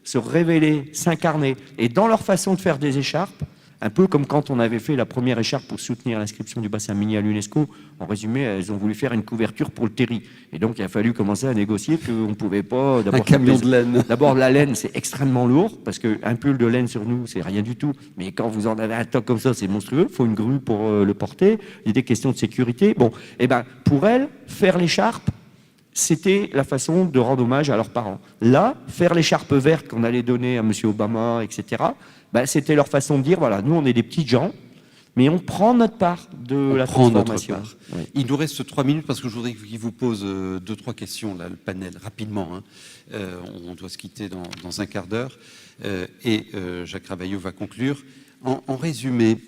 se révéler, s'incarner. Et dans leur façon de faire des écharpes, un peu comme quand on avait fait la première écharpe pour soutenir l'inscription du bassin minier à l'UNESCO. En résumé, elles ont voulu faire une couverture pour le terri. Et donc, il a fallu commencer à négocier qu'on ne pouvait pas...
Un camion de laine.
D'abord, la laine, c'est extrêmement lourd, parce qu'un pull de laine sur nous, c'est rien du tout. Mais quand vous en avez un toc comme ça, c'est monstrueux. Il faut une grue pour le porter. Il y a des questions de sécurité. Bon, et ben, pour elles, faire l'écharpe, c'était la façon de rendre hommage à leurs parents. Là, faire l'écharpe verte qu'on allait donner à M. Obama, etc., ben, c'était leur façon de dire, voilà, nous, on est des petits gens, mais on prend notre part de la transformation.
Oui. Il nous reste 3 minutes parce que je voudrais qu'il vous pose 2-3 questions, là, le panel, rapidement. Hein. On doit se quitter dans un quart d'heure. Et Jacques Ravaillot va conclure. En résumé,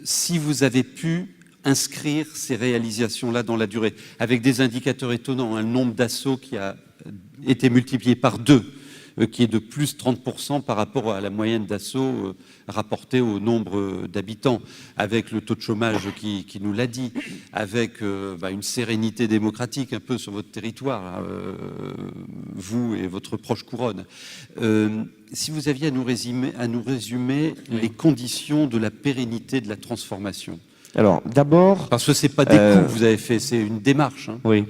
si vous avez pu inscrire ces réalisations-là dans la durée, avec des indicateurs étonnants, un nombre d'assauts qui a été multiplié par 2, qui est de plus 30% par rapport à la moyenne d'assauts rapportée au nombre d'habitants, avec le taux de chômage qui nous l'a dit, avec une sérénité démocratique un peu sur votre territoire, vous et votre proche couronne. Si vous aviez à nous résumer les conditions de la pérennité de la transformation.
Alors, d'abord...
Parce que ce n'est pas des coups que vous avez fait, c'est une démarche. Hein.
Oui.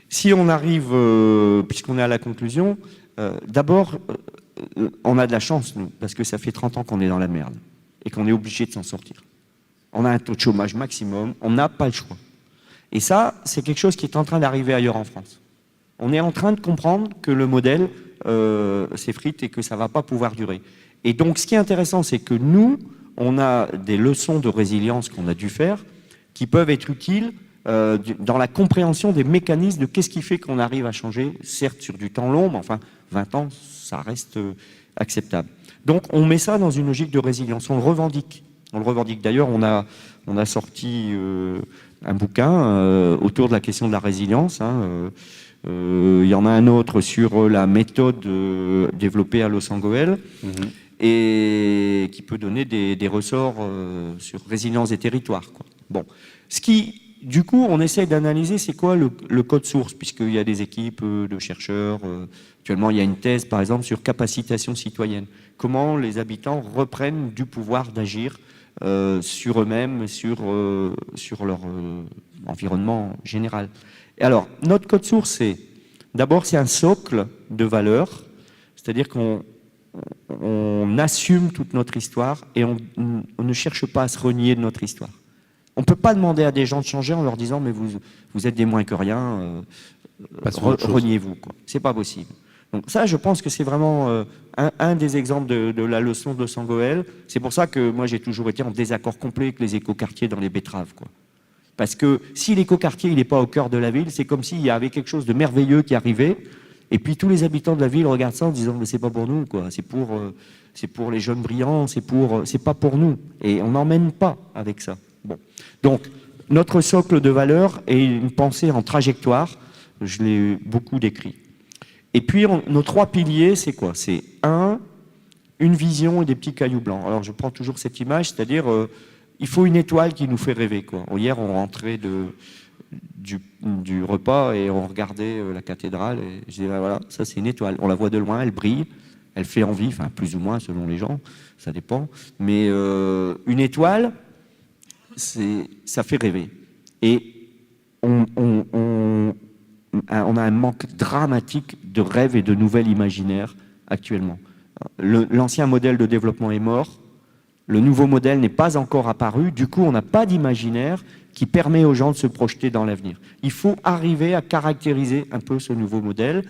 Si on arrive, puisqu'on est à la conclusion... d'abord, on a de la chance, nous, parce que ça fait 30 ans qu'on est dans la merde et qu'on est obligé de s'en sortir. On a un taux de chômage maximum, on n'a pas le choix. Et ça, c'est quelque chose qui est en train d'arriver ailleurs en France. On est en train de comprendre que le modèle s'effrite et que ça ne va pas pouvoir durer. Et donc, ce qui est intéressant, c'est que nous, on a des leçons de résilience qu'on a dû faire qui peuvent être utiles dans la compréhension des mécanismes de qu'est-ce qui fait qu'on arrive à changer, certes sur du temps long, mais enfin 20 ans, ça reste acceptable. Donc on met ça dans une logique de résilience, on le revendique. On le revendique. D'ailleurs, on a sorti un bouquin autour de la question de la résilience. Hein. Il y en a un autre sur la méthode développée à Los Angeles et qui peut donner des ressorts sur résilience des territoires, quoi. Bon, ce qui... Du coup, on essaie d'analyser c'est quoi le code source, puisqu'il y a des équipes de chercheurs. Actuellement, il y a une thèse, par exemple, sur capacitation citoyenne. Comment les habitants reprennent du pouvoir d'agir sur eux-mêmes, sur leur environnement général. Et alors, notre code source, d'abord, c'est un socle de valeurs, c'est-à-dire qu'on assume toute notre histoire et on ne cherche pas à se renier de notre histoire. On ne peut pas demander à des gens de changer en leur disant mais vous êtes des moins que rien, reniez-vous. C'est pas possible. Donc ça, je pense que c'est vraiment un des exemples de la leçon de Los Angeles. C'est pour ça que moi j'ai toujours été en désaccord complet avec les écoquartiers dans les betteraves, quoi. Parce que si l'écoquartier il n'est pas au cœur de la ville, c'est comme s'il y avait quelque chose de merveilleux qui arrivait, et puis tous les habitants de la ville regardent ça en disant mais c'est pas pour nous, quoi. C'est pour les jeunes brillants, c'est pas pour nous, et on n'emmène pas avec ça. Bon. Donc, notre socle de valeurs est une pensée en trajectoire, je l'ai beaucoup décrit. Et puis, nos 3 piliers, c'est quoi? C'est une vision et des petits cailloux blancs. Alors, je prends toujours cette image, c'est-à-dire il faut une étoile qui nous fait rêver, quoi. Hier, on rentrait du repas et on regardait la cathédrale et je disais, voilà, ça c'est une étoile. On la voit de loin, elle brille, elle fait envie, enfin plus ou moins selon les gens, ça dépend. Mais une étoile, ça fait rêver. Et on a un manque dramatique de rêves et de nouvelles imaginaires actuellement. L'ancien modèle de développement est mort, le nouveau modèle n'est pas encore apparu, du coup on n'a pas d'imaginaire qui permet aux gens de se projeter dans l'avenir. Il faut arriver à caractériser un peu ce nouveau modèle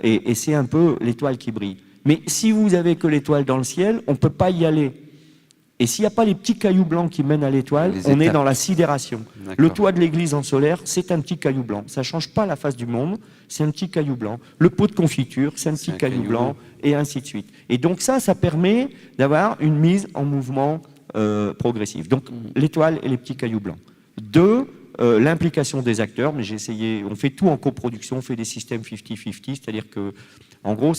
et c'est un peu l'étoile qui brille. Mais si vous avez que l'étoile dans le ciel, on ne peut pas y aller. Et s'il n'y a pas les petits cailloux blancs qui mènent à l'étoile, on est dans la sidération. Le toit de l'église en solaire, c'est un petit caillou blanc. Ça ne change pas la face du monde, c'est un petit caillou blanc. Le pot de confiture, c'est un petit caillou blanc, et ainsi de suite. Et donc ça permet d'avoir une mise en mouvement progressive. Donc l'étoile et les petits cailloux blancs. 2, l'implication des acteurs, mais j'ai essayé, on fait tout en coproduction, on fait des systèmes 50-50, c'est-à-dire que, en gros,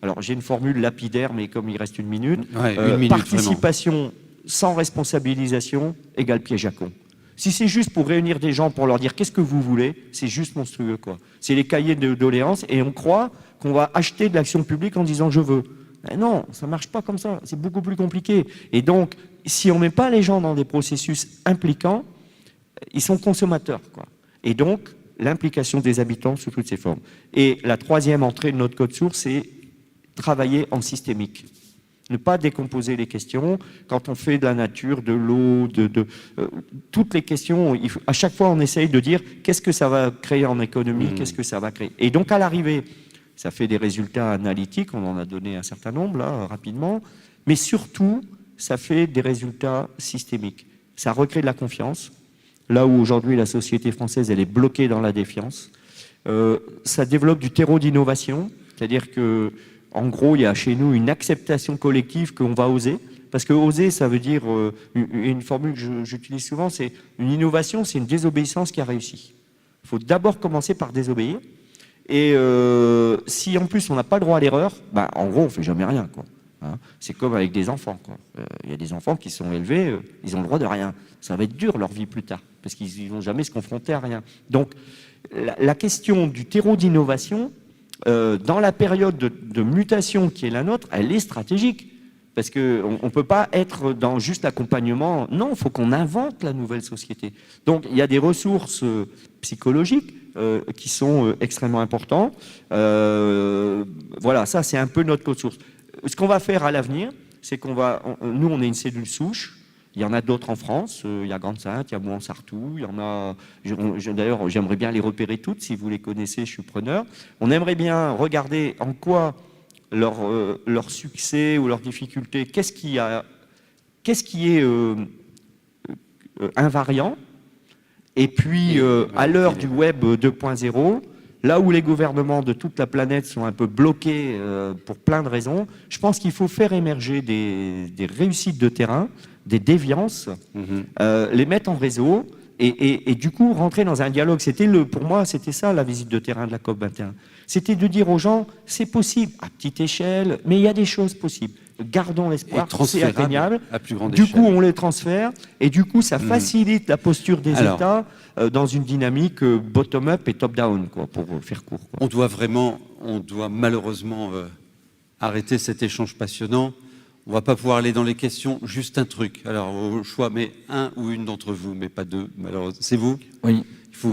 alors j'ai une formule lapidaire, mais comme il reste une minute, participation vraiment sans responsabilisation égale piège à con. Si c'est juste pour réunir des gens pour leur dire qu'est-ce que vous voulez, c'est juste monstrueux, quoi. C'est les cahiers de doléances et on croit qu'on va acheter de l'action publique en disant je veux. Mais non, ça marche pas comme ça, c'est beaucoup plus compliqué. Et donc, si on met pas les gens dans des processus impliquants, ils sont consommateurs, quoi. Et donc, l'implication des habitants sous toutes ses formes. Et la troisième entrée de notre code source, c'est travailler en systémique. Ne pas décomposer les questions. Quand on fait de la nature, de l'eau, toutes les questions, à chaque fois on essaye de dire qu'est-ce que ça va créer en économie, qu'est-ce que ça va créer. Et donc à l'arrivée, ça fait des résultats analytiques, on en a donné un certain nombre là, rapidement, mais surtout, ça fait des résultats systémiques. Ça recrée de la confiance. Là où aujourd'hui la société française elle est bloquée dans la défiance, ça développe du terreau d'innovation, c'est-à-dire que en gros il y a chez nous une acceptation collective qu'on va oser, parce que oser ça veut dire une formule que j'utilise souvent, c'est une innovation, c'est une désobéissance qui a réussi. Il faut d'abord commencer par désobéir, et si en plus on n'a pas le droit à l'erreur, ben, en gros on fait jamais rien, quoi. Hein, c'est comme avec des enfants, quoi. Il y a des enfants qui sont élevés, ils ont le droit de rien. Ça va être dur leur vie plus tard, parce qu'ils ne vont jamais se confronter à rien. Donc, la question du terreau d'innovation, dans la période de mutation qui est la nôtre, elle est stratégique. Parce qu'on ne peut pas être dans juste l'accompagnement. Non, il faut qu'on invente la nouvelle société. Donc, il y a des ressources psychologiques qui sont extrêmement importantes. Voilà, ça, c'est un peu notre code source. Ce qu'on va faire à l'avenir, c'est nous, on est une cellule souche. Il y en a d'autres en France. Il y a Grande-Sainte, il y a Mouansartou, il y en a. D'ailleurs, j'aimerais bien les repérer toutes. Si vous les connaissez, je suis preneur. On aimerait bien regarder en quoi leur succès ou leur difficulté, qu'est-ce qui est invariant. Et puis, à l'heure du web 2.0, là où les gouvernements de toute la planète sont un peu bloqués pour plein de raisons, je pense qu'il faut faire émerger des réussites de terrain, des déviances, les mettre en réseau et du coup rentrer dans un dialogue. Pour moi, c'était ça la visite de terrain de la COP21. C'était de dire aux gens, c'est possible, à petite échelle, mais il y a des choses possibles. Gardons l'espoir, c'est atteignable.
À plus grande
du
échelle.
coup, on les transfère et du coup, ça facilite la posture des États dans une dynamique bottom-up et top-down, quoi, pour faire court, quoi.
On doit malheureusement arrêter cet échange passionnant. On ne va pas pouvoir aller dans les questions. Juste un truc. Alors, au choix, mais un ou une d'entre vous, mais pas deux, malheureusement. C'est vous ?
Oui.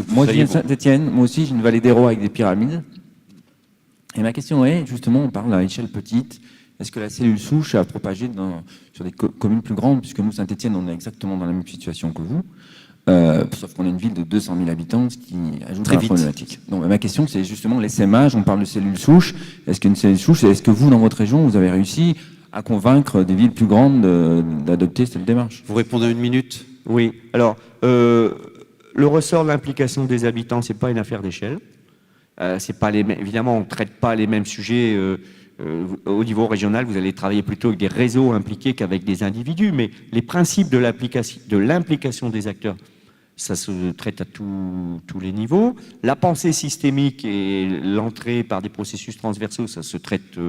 Moi, je viens de Saint-Étienne. Moi aussi, j'ai une vallée d'Hérault avec des pyramides. Et ma question est, justement, on parle à échelle petite. Est-ce que la cellule souche a propagé sur des communes plus grandes, puisque nous, Saint-Étienne, on est exactement dans la même situation que vous, sauf qu'on est une ville de 200 000 habitants, ce qui ajoute à la problématique. Donc, ma question, c'est justement l'essaimage. On parle de cellules souches. Est-ce qu'une cellule souche, est-ce que vous, dans votre région, vous avez réussi à convaincre des villes plus grandes d'adopter cette démarche?
Vous répondez à une minute.
Oui. Alors, le ressort de l'implication des habitants, c'est pas une affaire d'échelle. Évidemment, on ne traite pas les mêmes sujets au niveau régional. Vous allez travailler plutôt avec des réseaux impliqués qu'avec des individus. Mais les principes de l'implication des acteurs, ça se traite à tous les niveaux. La pensée systémique et l'entrée par des processus transversaux, ça se traite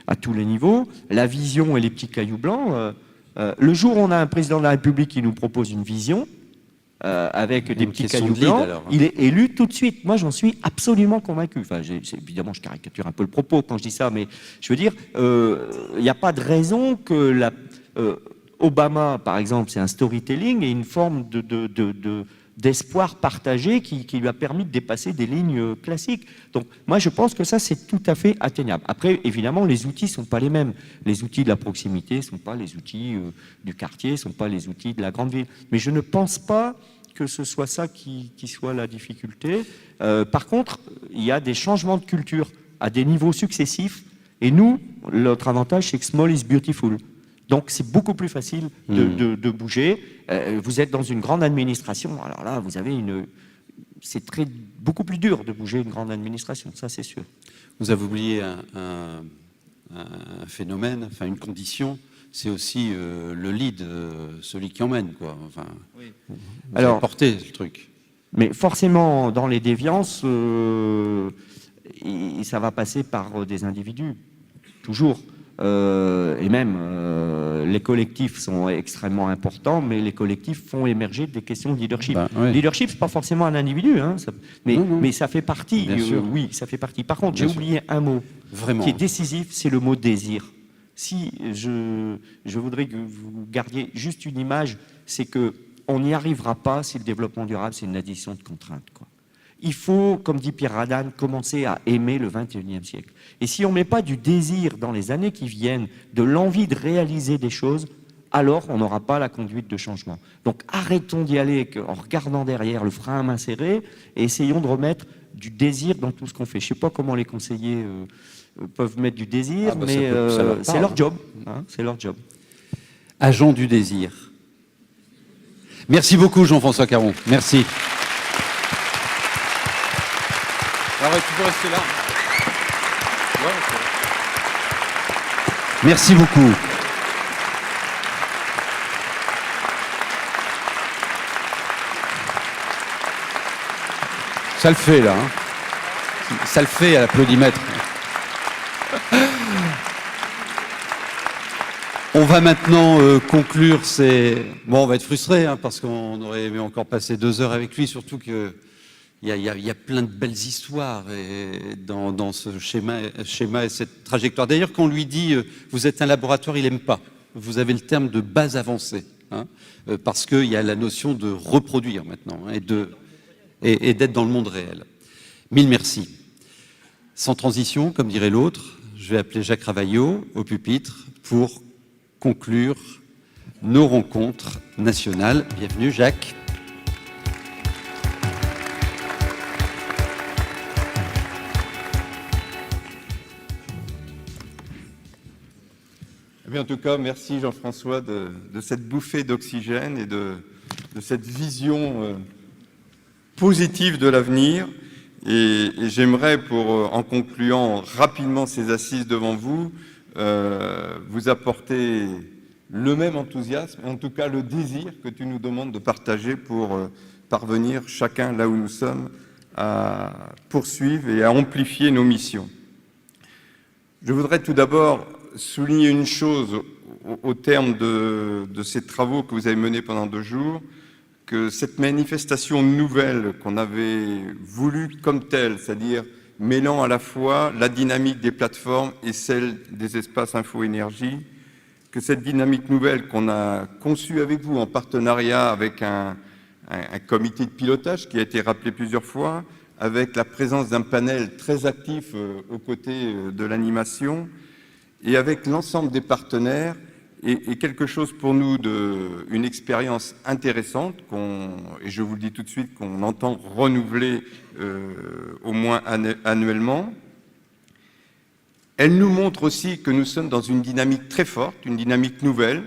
à tous les niveaux. La vision et les petits cailloux blancs, Le jour où on a un président de la République qui nous propose une vision, avec des petits cailloux blancs, il est élu tout de suite. Moi, j'en suis absolument convaincu. Enfin, évidemment, je caricature un peu le propos quand je dis ça, mais je veux dire, il n'y a pas de raison que Obama, par exemple, c'est un storytelling et une forme d'espoir partagé qui lui a permis de dépasser des lignes classiques. Donc, moi, je pense que ça, c'est tout à fait atteignable. Après, évidemment, les outils ne sont pas les mêmes. Les outils de la proximité ne sont pas les outils du quartier, ne sont pas les outils de la grande ville. Mais je ne pense pas que ce soit ça qui soit la difficulté. Par contre, il y a des changements de culture à des niveaux successifs. Et nous, notre avantage, c'est que small is beautiful. Donc, c'est beaucoup plus facile de bouger. Vous êtes dans une grande administration. Alors là, vous avez c'est beaucoup plus dur de bouger une grande administration. Ça, c'est sûr.
Vous avez oublié un phénomène, enfin une condition, c'est aussi le lead, celui qui emmène, quoi. Enfin,
oui.
Vous
Alors,
avez porté le truc.
Mais forcément, dans les déviances, ça va passer par des individus, toujours. Et même, les collectifs sont extrêmement importants, mais les collectifs font émerger des questions de leadership.
Ouais.
Leadership, c'est pas forcément un individu, hein, mais ça fait partie. Oui, ça fait partie. Par contre, j'ai oublié un mot qui est décisif, c'est le mot désir. Si je voudrais que vous gardiez juste une image, c'est que on n'y arrivera pas si le développement durable, c'est une addition de contraintes, quoi. Il faut, comme dit Pierre Radin, commencer à aimer le XXIe siècle. Et si on ne met pas du désir dans les années qui viennent, de l'envie de réaliser des choses, alors on n'aura pas la conduite de changement. Donc arrêtons d'y aller en regardant derrière le frein à main serré et essayons de remettre du désir dans tout ce qu'on fait. Je ne sais pas comment les conseillers peuvent mettre du désir, mais c'est leur job. Hein, c'est leur job.
Agent du désir. Merci beaucoup, Jean-François Caron. Merci. Alors, tu peux rester là. Ouais, okay. Merci beaucoup. Ça le fait, là. Hein. Ça le fait à l'applaudimètre. On va maintenant conclure Bon, on va être frustrés, hein, parce qu'on aurait aimé encore passer 2 heures avec lui, surtout qu'il y a plein de belles histoires dans ce schéma et cette trajectoire. D'ailleurs, quand on lui dit « vous êtes un laboratoire », il n'aime pas. Vous avez le terme de base avancée, hein, parce qu'il y a la notion de reproduire maintenant, hein, et d'être dans le monde réel. Mille merci. Sans transition, comme dirait l'autre, je vais appeler Jacques Ravaillot au pupitre pour conclure nos rencontres nationales. Bienvenue, Jacques.
Eh bien, en tout cas, merci Jean-François de cette bouffée d'oxygène et de cette vision positive de l'avenir. Et j'aimerais, en concluant rapidement ces assises devant vous, vous apporter le même enthousiasme, en tout cas le désir que tu nous demandes de partager pour parvenir chacun là où nous sommes à poursuivre et à amplifier nos missions. Je voudrais tout d'abord souligner une chose au terme de ces travaux que vous avez menés pendant 2 jours, que cette manifestation nouvelle qu'on avait voulu comme telle, c'est-à-dire mêlant à la fois la dynamique des plateformes et celle des espaces info-énergie, que cette dynamique nouvelle qu'on a conçue avec vous en partenariat avec un comité de pilotage qui a été rappelé plusieurs fois, avec la présence d'un panel très actif aux côtés de l'animation et avec l'ensemble des partenaires, et quelque chose pour nous une expérience intéressante, et je vous le dis tout de suite, qu'on entend renouveler au moins annuellement. Elle nous montre aussi que nous sommes dans une dynamique très forte, une dynamique nouvelle.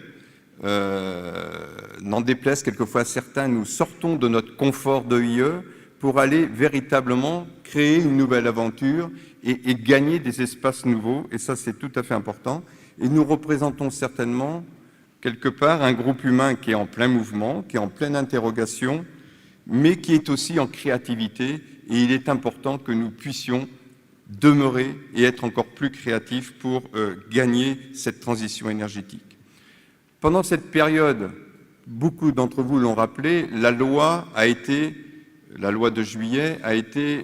N'en déplaise quelquefois à certains, nous sortons de notre confort d'EIE pour aller véritablement créer une nouvelle aventure et gagner des espaces nouveaux, et ça c'est tout à fait important. Et nous représentons certainement, quelque part, un groupe humain qui est en plein mouvement, qui est en pleine interrogation, mais qui est aussi en créativité, et il est important que nous puissions demeurer et être encore plus créatifs pour gagner cette transition énergétique. Pendant cette période, beaucoup d'entre vous l'ont rappelé, la loi de juillet a été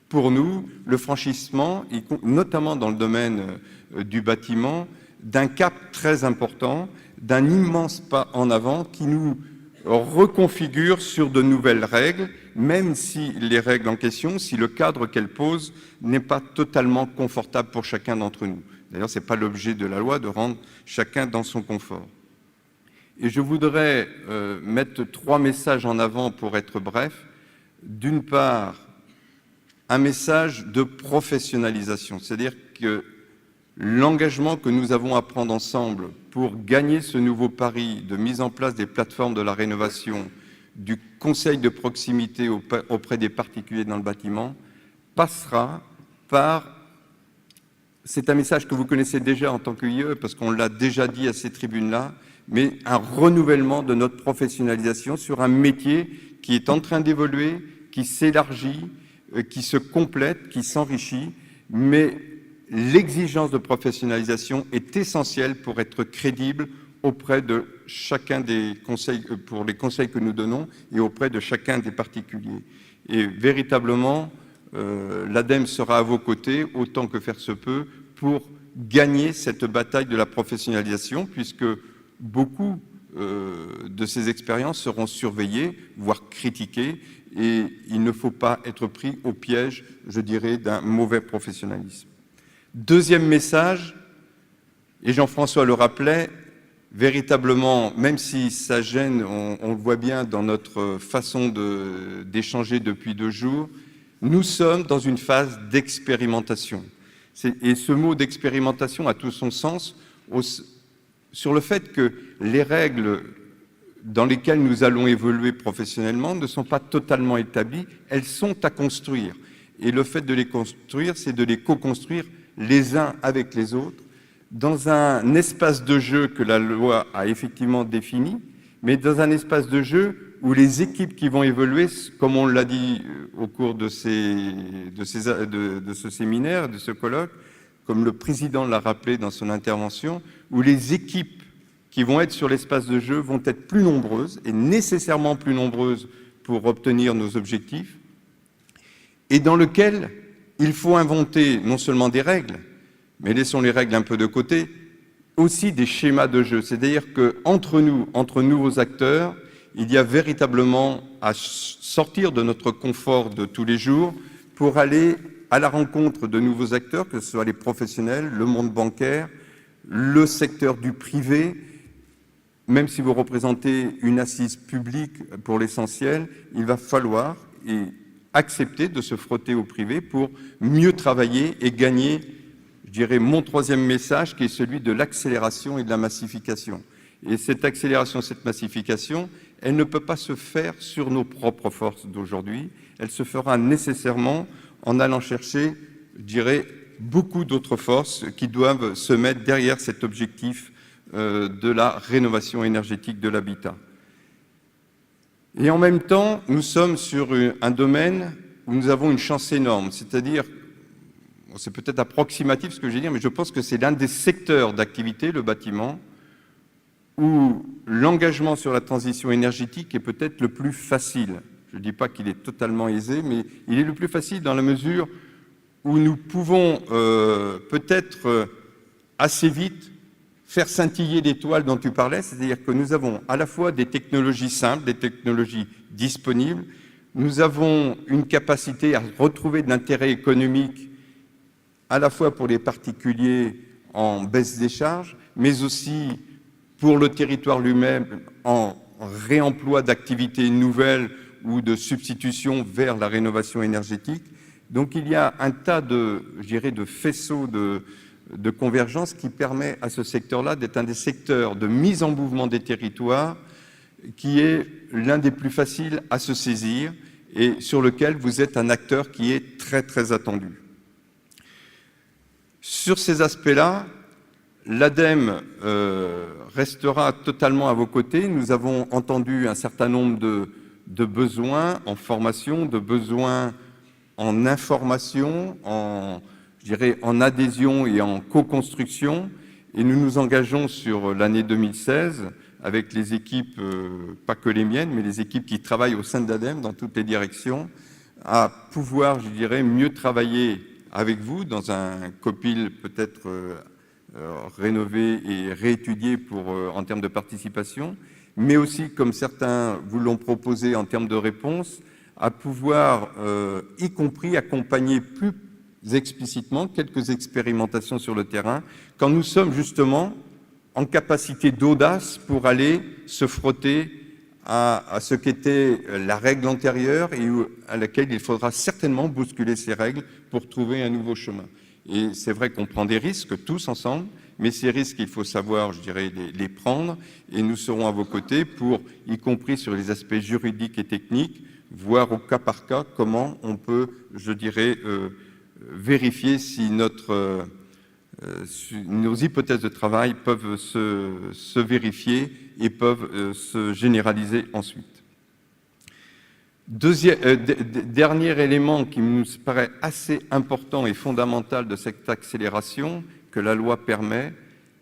pour nous le franchissement, notamment dans le domaine du bâtiment, d'un cap très important, d'un immense pas en avant qui nous reconfigure sur de nouvelles règles, même si les règles en question, si le cadre qu'elles posent n'est pas totalement confortable pour chacun d'entre nous. D'ailleurs, ce n'est pas l'objet de la loi de rendre chacun dans son confort. Et je voudrais mettre 3 messages en avant pour être bref. D'une part, un message de professionnalisation, c'est-à-dire que l'engagement que nous avons à prendre ensemble pour gagner ce nouveau pari de mise en place des plateformes de la rénovation, du conseil de proximité auprès des particuliers dans le bâtiment, passera par, c'est un message que vous connaissez déjà en tant qu'IE, parce qu'on l'a déjà dit à ces tribunes-là, mais un renouvellement de notre professionnalisation sur un métier qui est en train d'évoluer, qui s'élargit, qui se complète, qui s'enrichit, mais l'exigence de professionnalisation est essentielle pour être crédible auprès de chacun des conseils, pour les conseils que nous donnons et auprès de chacun des particuliers. Et véritablement, l'ADEME sera à vos côtés, autant que faire se peut, pour gagner cette bataille de la professionnalisation, puisque beaucoup de ces expériences seront surveillées, voire critiquées, et il ne faut pas être pris au piège, je dirais, d'un mauvais professionnalisme. Deuxième message, et Jean-François le rappelait, véritablement, même si ça gêne, on le voit bien dans notre façon d'échanger depuis 2 jours, nous sommes dans une phase d'expérimentation. Et ce mot d'expérimentation a tout son sens sur le fait que les règles dans lesquelles nous allons évoluer professionnellement ne sont pas totalement établies, elles sont à construire. Et le fait de les construire, c'est de les co-construire les uns avec les autres, dans un espace de jeu que la loi a effectivement défini, mais dans un espace de jeu où les équipes qui vont évoluer, comme on l'a dit au cours de ce séminaire, de ce colloque, comme le président l'a rappelé dans son intervention, où les équipes qui vont être sur l'espace de jeu vont être plus nombreuses, et nécessairement plus nombreuses pour obtenir nos objectifs, et dans lequel il faut inventer non seulement des règles, mais laissons les règles un peu de côté, aussi des schémas de jeu. C'est-à-dire qu'entre nous, entre nouveaux acteurs, il y a véritablement à sortir de notre confort de tous les jours pour aller à la rencontre de nouveaux acteurs, que ce soit les professionnels, le monde bancaire, le secteur du privé. Même si vous représentez une assise publique pour l'essentiel, il va falloir accepter de se frotter au privé pour mieux travailler et gagner, je dirais, mon 3e message, qui est celui de l'accélération et de la massification. Et cette accélération, cette massification, elle ne peut pas se faire sur nos propres forces d'aujourd'hui, elle se fera nécessairement en allant chercher, je dirais, beaucoup d'autres forces qui doivent se mettre derrière cet objectif de la rénovation énergétique de l'habitat. Et en même temps, nous sommes sur un domaine où nous avons une chance énorme, c'est-à-dire, c'est peut-être approximatif ce que je vais dire, mais je pense que c'est l'un des secteurs d'activité, le bâtiment, où l'engagement sur la transition énergétique est peut-être le plus facile. Je ne dis pas qu'il est totalement aisé, mais il est le plus facile dans la mesure où nous pouvons peut-être assez vite faire scintiller l'étoile dont tu parlais, c'est-à-dire que nous avons à la fois des technologies simples, des technologies disponibles, nous avons une capacité à retrouver de l'intérêt économique à la fois pour les particuliers en baisse des charges, mais aussi pour le territoire lui-même en réemploi d'activités nouvelles ou de substitution vers la rénovation énergétique. Donc il y a un tas de, je dirais, de faisceaux de convergence qui permet à ce secteur-là d'être un des secteurs de mise en mouvement des territoires qui est l'un des plus faciles à se saisir et sur lequel vous êtes un acteur qui est très très attendu. Sur ces aspects-là, l'ADEME restera totalement à vos côtés. Nous avons entendu un certain nombre de besoins en formation, de besoins en information, je dirais en adhésion et en co-construction. Et nous nous engageons sur l'année 2016 avec les équipes, pas que les miennes, mais les équipes qui travaillent au sein de l'ADEME dans toutes les directions, à pouvoir, je dirais, mieux travailler avec vous dans un copil peut-être rénové et réétudié en termes de participation, mais aussi, comme certains vous l'ont proposé en termes de réponse, à pouvoir, y compris, accompagner plus explicitement quelques expérimentations sur le terrain, quand nous sommes justement en capacité d'audace pour aller se frotter à ce qu'était la règle antérieure et à laquelle il faudra certainement bousculer ces règles pour trouver un nouveau chemin. Et c'est vrai qu'on prend des risques tous ensemble, mais ces risques, il faut savoir, je dirais, les prendre, et nous serons à vos côtés pour, y compris sur les aspects juridiques et techniques, voir au cas par cas comment on peut, je dirais, vérifier si nos hypothèses de travail peuvent se vérifier et peuvent se généraliser ensuite. Dernier élément qui nous paraît assez important et fondamental de cette accélération que la loi permet,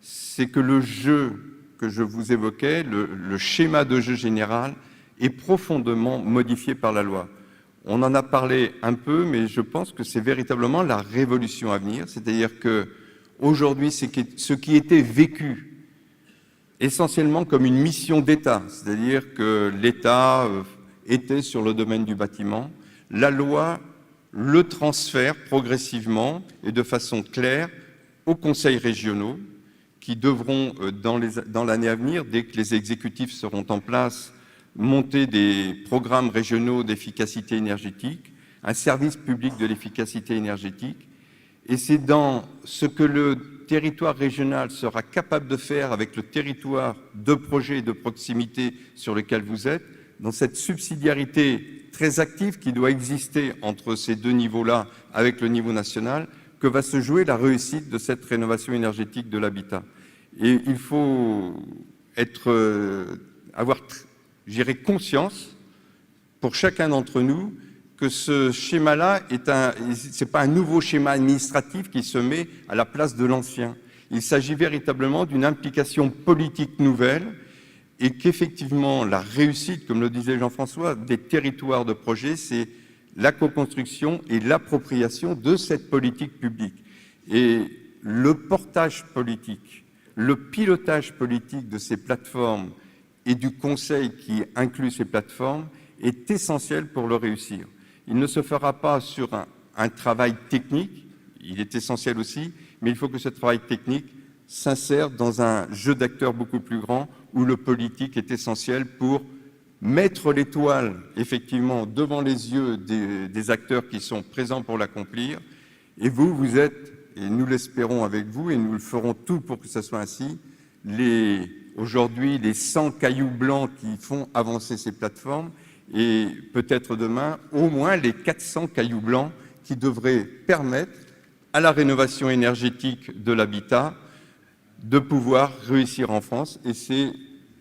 c'est que le jeu que je vous évoquais, le schéma de jeu général, est profondément modifié par la loi. On en a parlé un peu, mais je pense que c'est véritablement la révolution à venir, c'est-à-dire que aujourd'hui, ce qui était vécu essentiellement comme une mission d'État, c'est-à-dire que l'État était sur le domaine du bâtiment, la loi le transfère progressivement et de façon claire aux conseils régionaux qui devront, dans l'année à venir, dès que les exécutifs seront en place, monter des programmes régionaux d'efficacité énergétique, un service public de l'efficacité énergétique. Et c'est dans ce que le territoire régional sera capable de faire avec le territoire de projet et de proximité sur lequel vous êtes, dans cette subsidiarité très active qui doit exister entre ces deux niveaux-là avec le niveau national, que va se jouer la réussite de cette rénovation énergétique de l'habitat. Et il faut avoir, je dirais, conscience pour chacun d'entre nous que ce schéma-là c'est pas un nouveau schéma administratif qui se met à la place de l'ancien. Il s'agit véritablement d'une implication politique nouvelle et qu'effectivement la réussite, comme le disait Jean-François, des territoires de projet, c'est la co-construction et l'appropriation de cette politique publique. Et le portage politique, le pilotage politique de ces plateformes et du conseil qui inclut ces plateformes est essentiel pour le réussir. Il ne se fera pas sur un travail technique, il est essentiel aussi, mais il faut que ce travail technique s'insère dans un jeu d'acteurs beaucoup plus grand où le politique est essentiel pour mettre l'étoile, effectivement, devant les yeux des acteurs qui sont présents pour l'accomplir. Et vous êtes, et nous l'espérons avec vous, et nous le ferons tout pour que ce soit ainsi, aujourd'hui les 100 cailloux blancs qui font avancer ces plateformes, et peut-être demain, au moins les 400 cailloux blancs qui devraient permettre à la rénovation énergétique de l'habitat de pouvoir réussir en France. Et c'est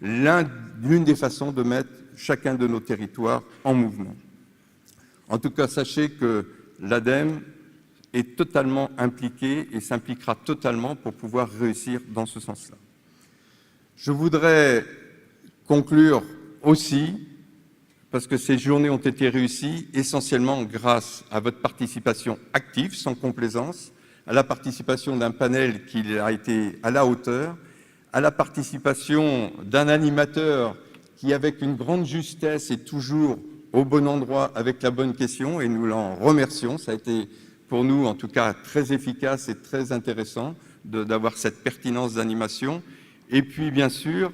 l'une des façons de mettre chacun de nos territoires en mouvement. En tout cas, sachez que l'ADEME est totalement impliquée et s'impliquera totalement pour pouvoir réussir dans ce sens-là. Je voudrais conclure aussi, parce que ces journées ont été réussies essentiellement grâce à votre participation active, sans complaisance, à la participation d'un panel qui a été à la hauteur, à la participation d'un animateur qui, avec une grande justesse, est toujours au bon endroit avec la bonne question, et nous l'en remercions. Ça a été pour nous, en tout cas, très efficace et très intéressant d'avoir cette pertinence d'animation. Et puis, bien sûr,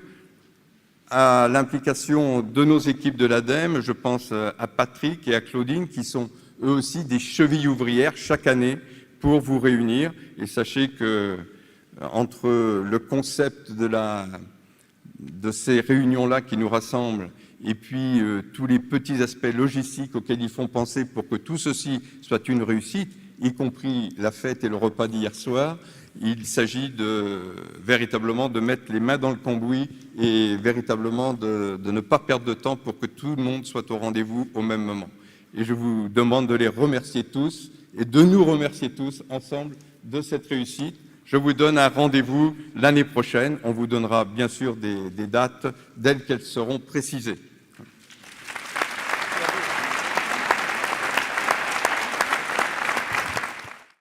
à l'implication de nos équipes de l'ADEME, je pense à Patrick et à Claudine, qui sont eux aussi des chevilles ouvrières chaque année pour vous réunir. Et sachez que entre le concept de ces réunions-là qui nous rassemblent et puis tous les petits aspects logistiques auxquels ils font penser pour que tout ceci soit une réussite, y compris la fête et le repas d'hier soir, il s'agit véritablement de mettre les mains dans le cambouis et véritablement de ne pas perdre de temps pour que tout le monde soit au rendez-vous au même moment. Et je vous demande de les remercier tous et de nous remercier tous ensemble de cette réussite je vous donne un rendez-vous l'année prochaine. On vous donnera bien sûr des dates dès qu'elles seront précisées.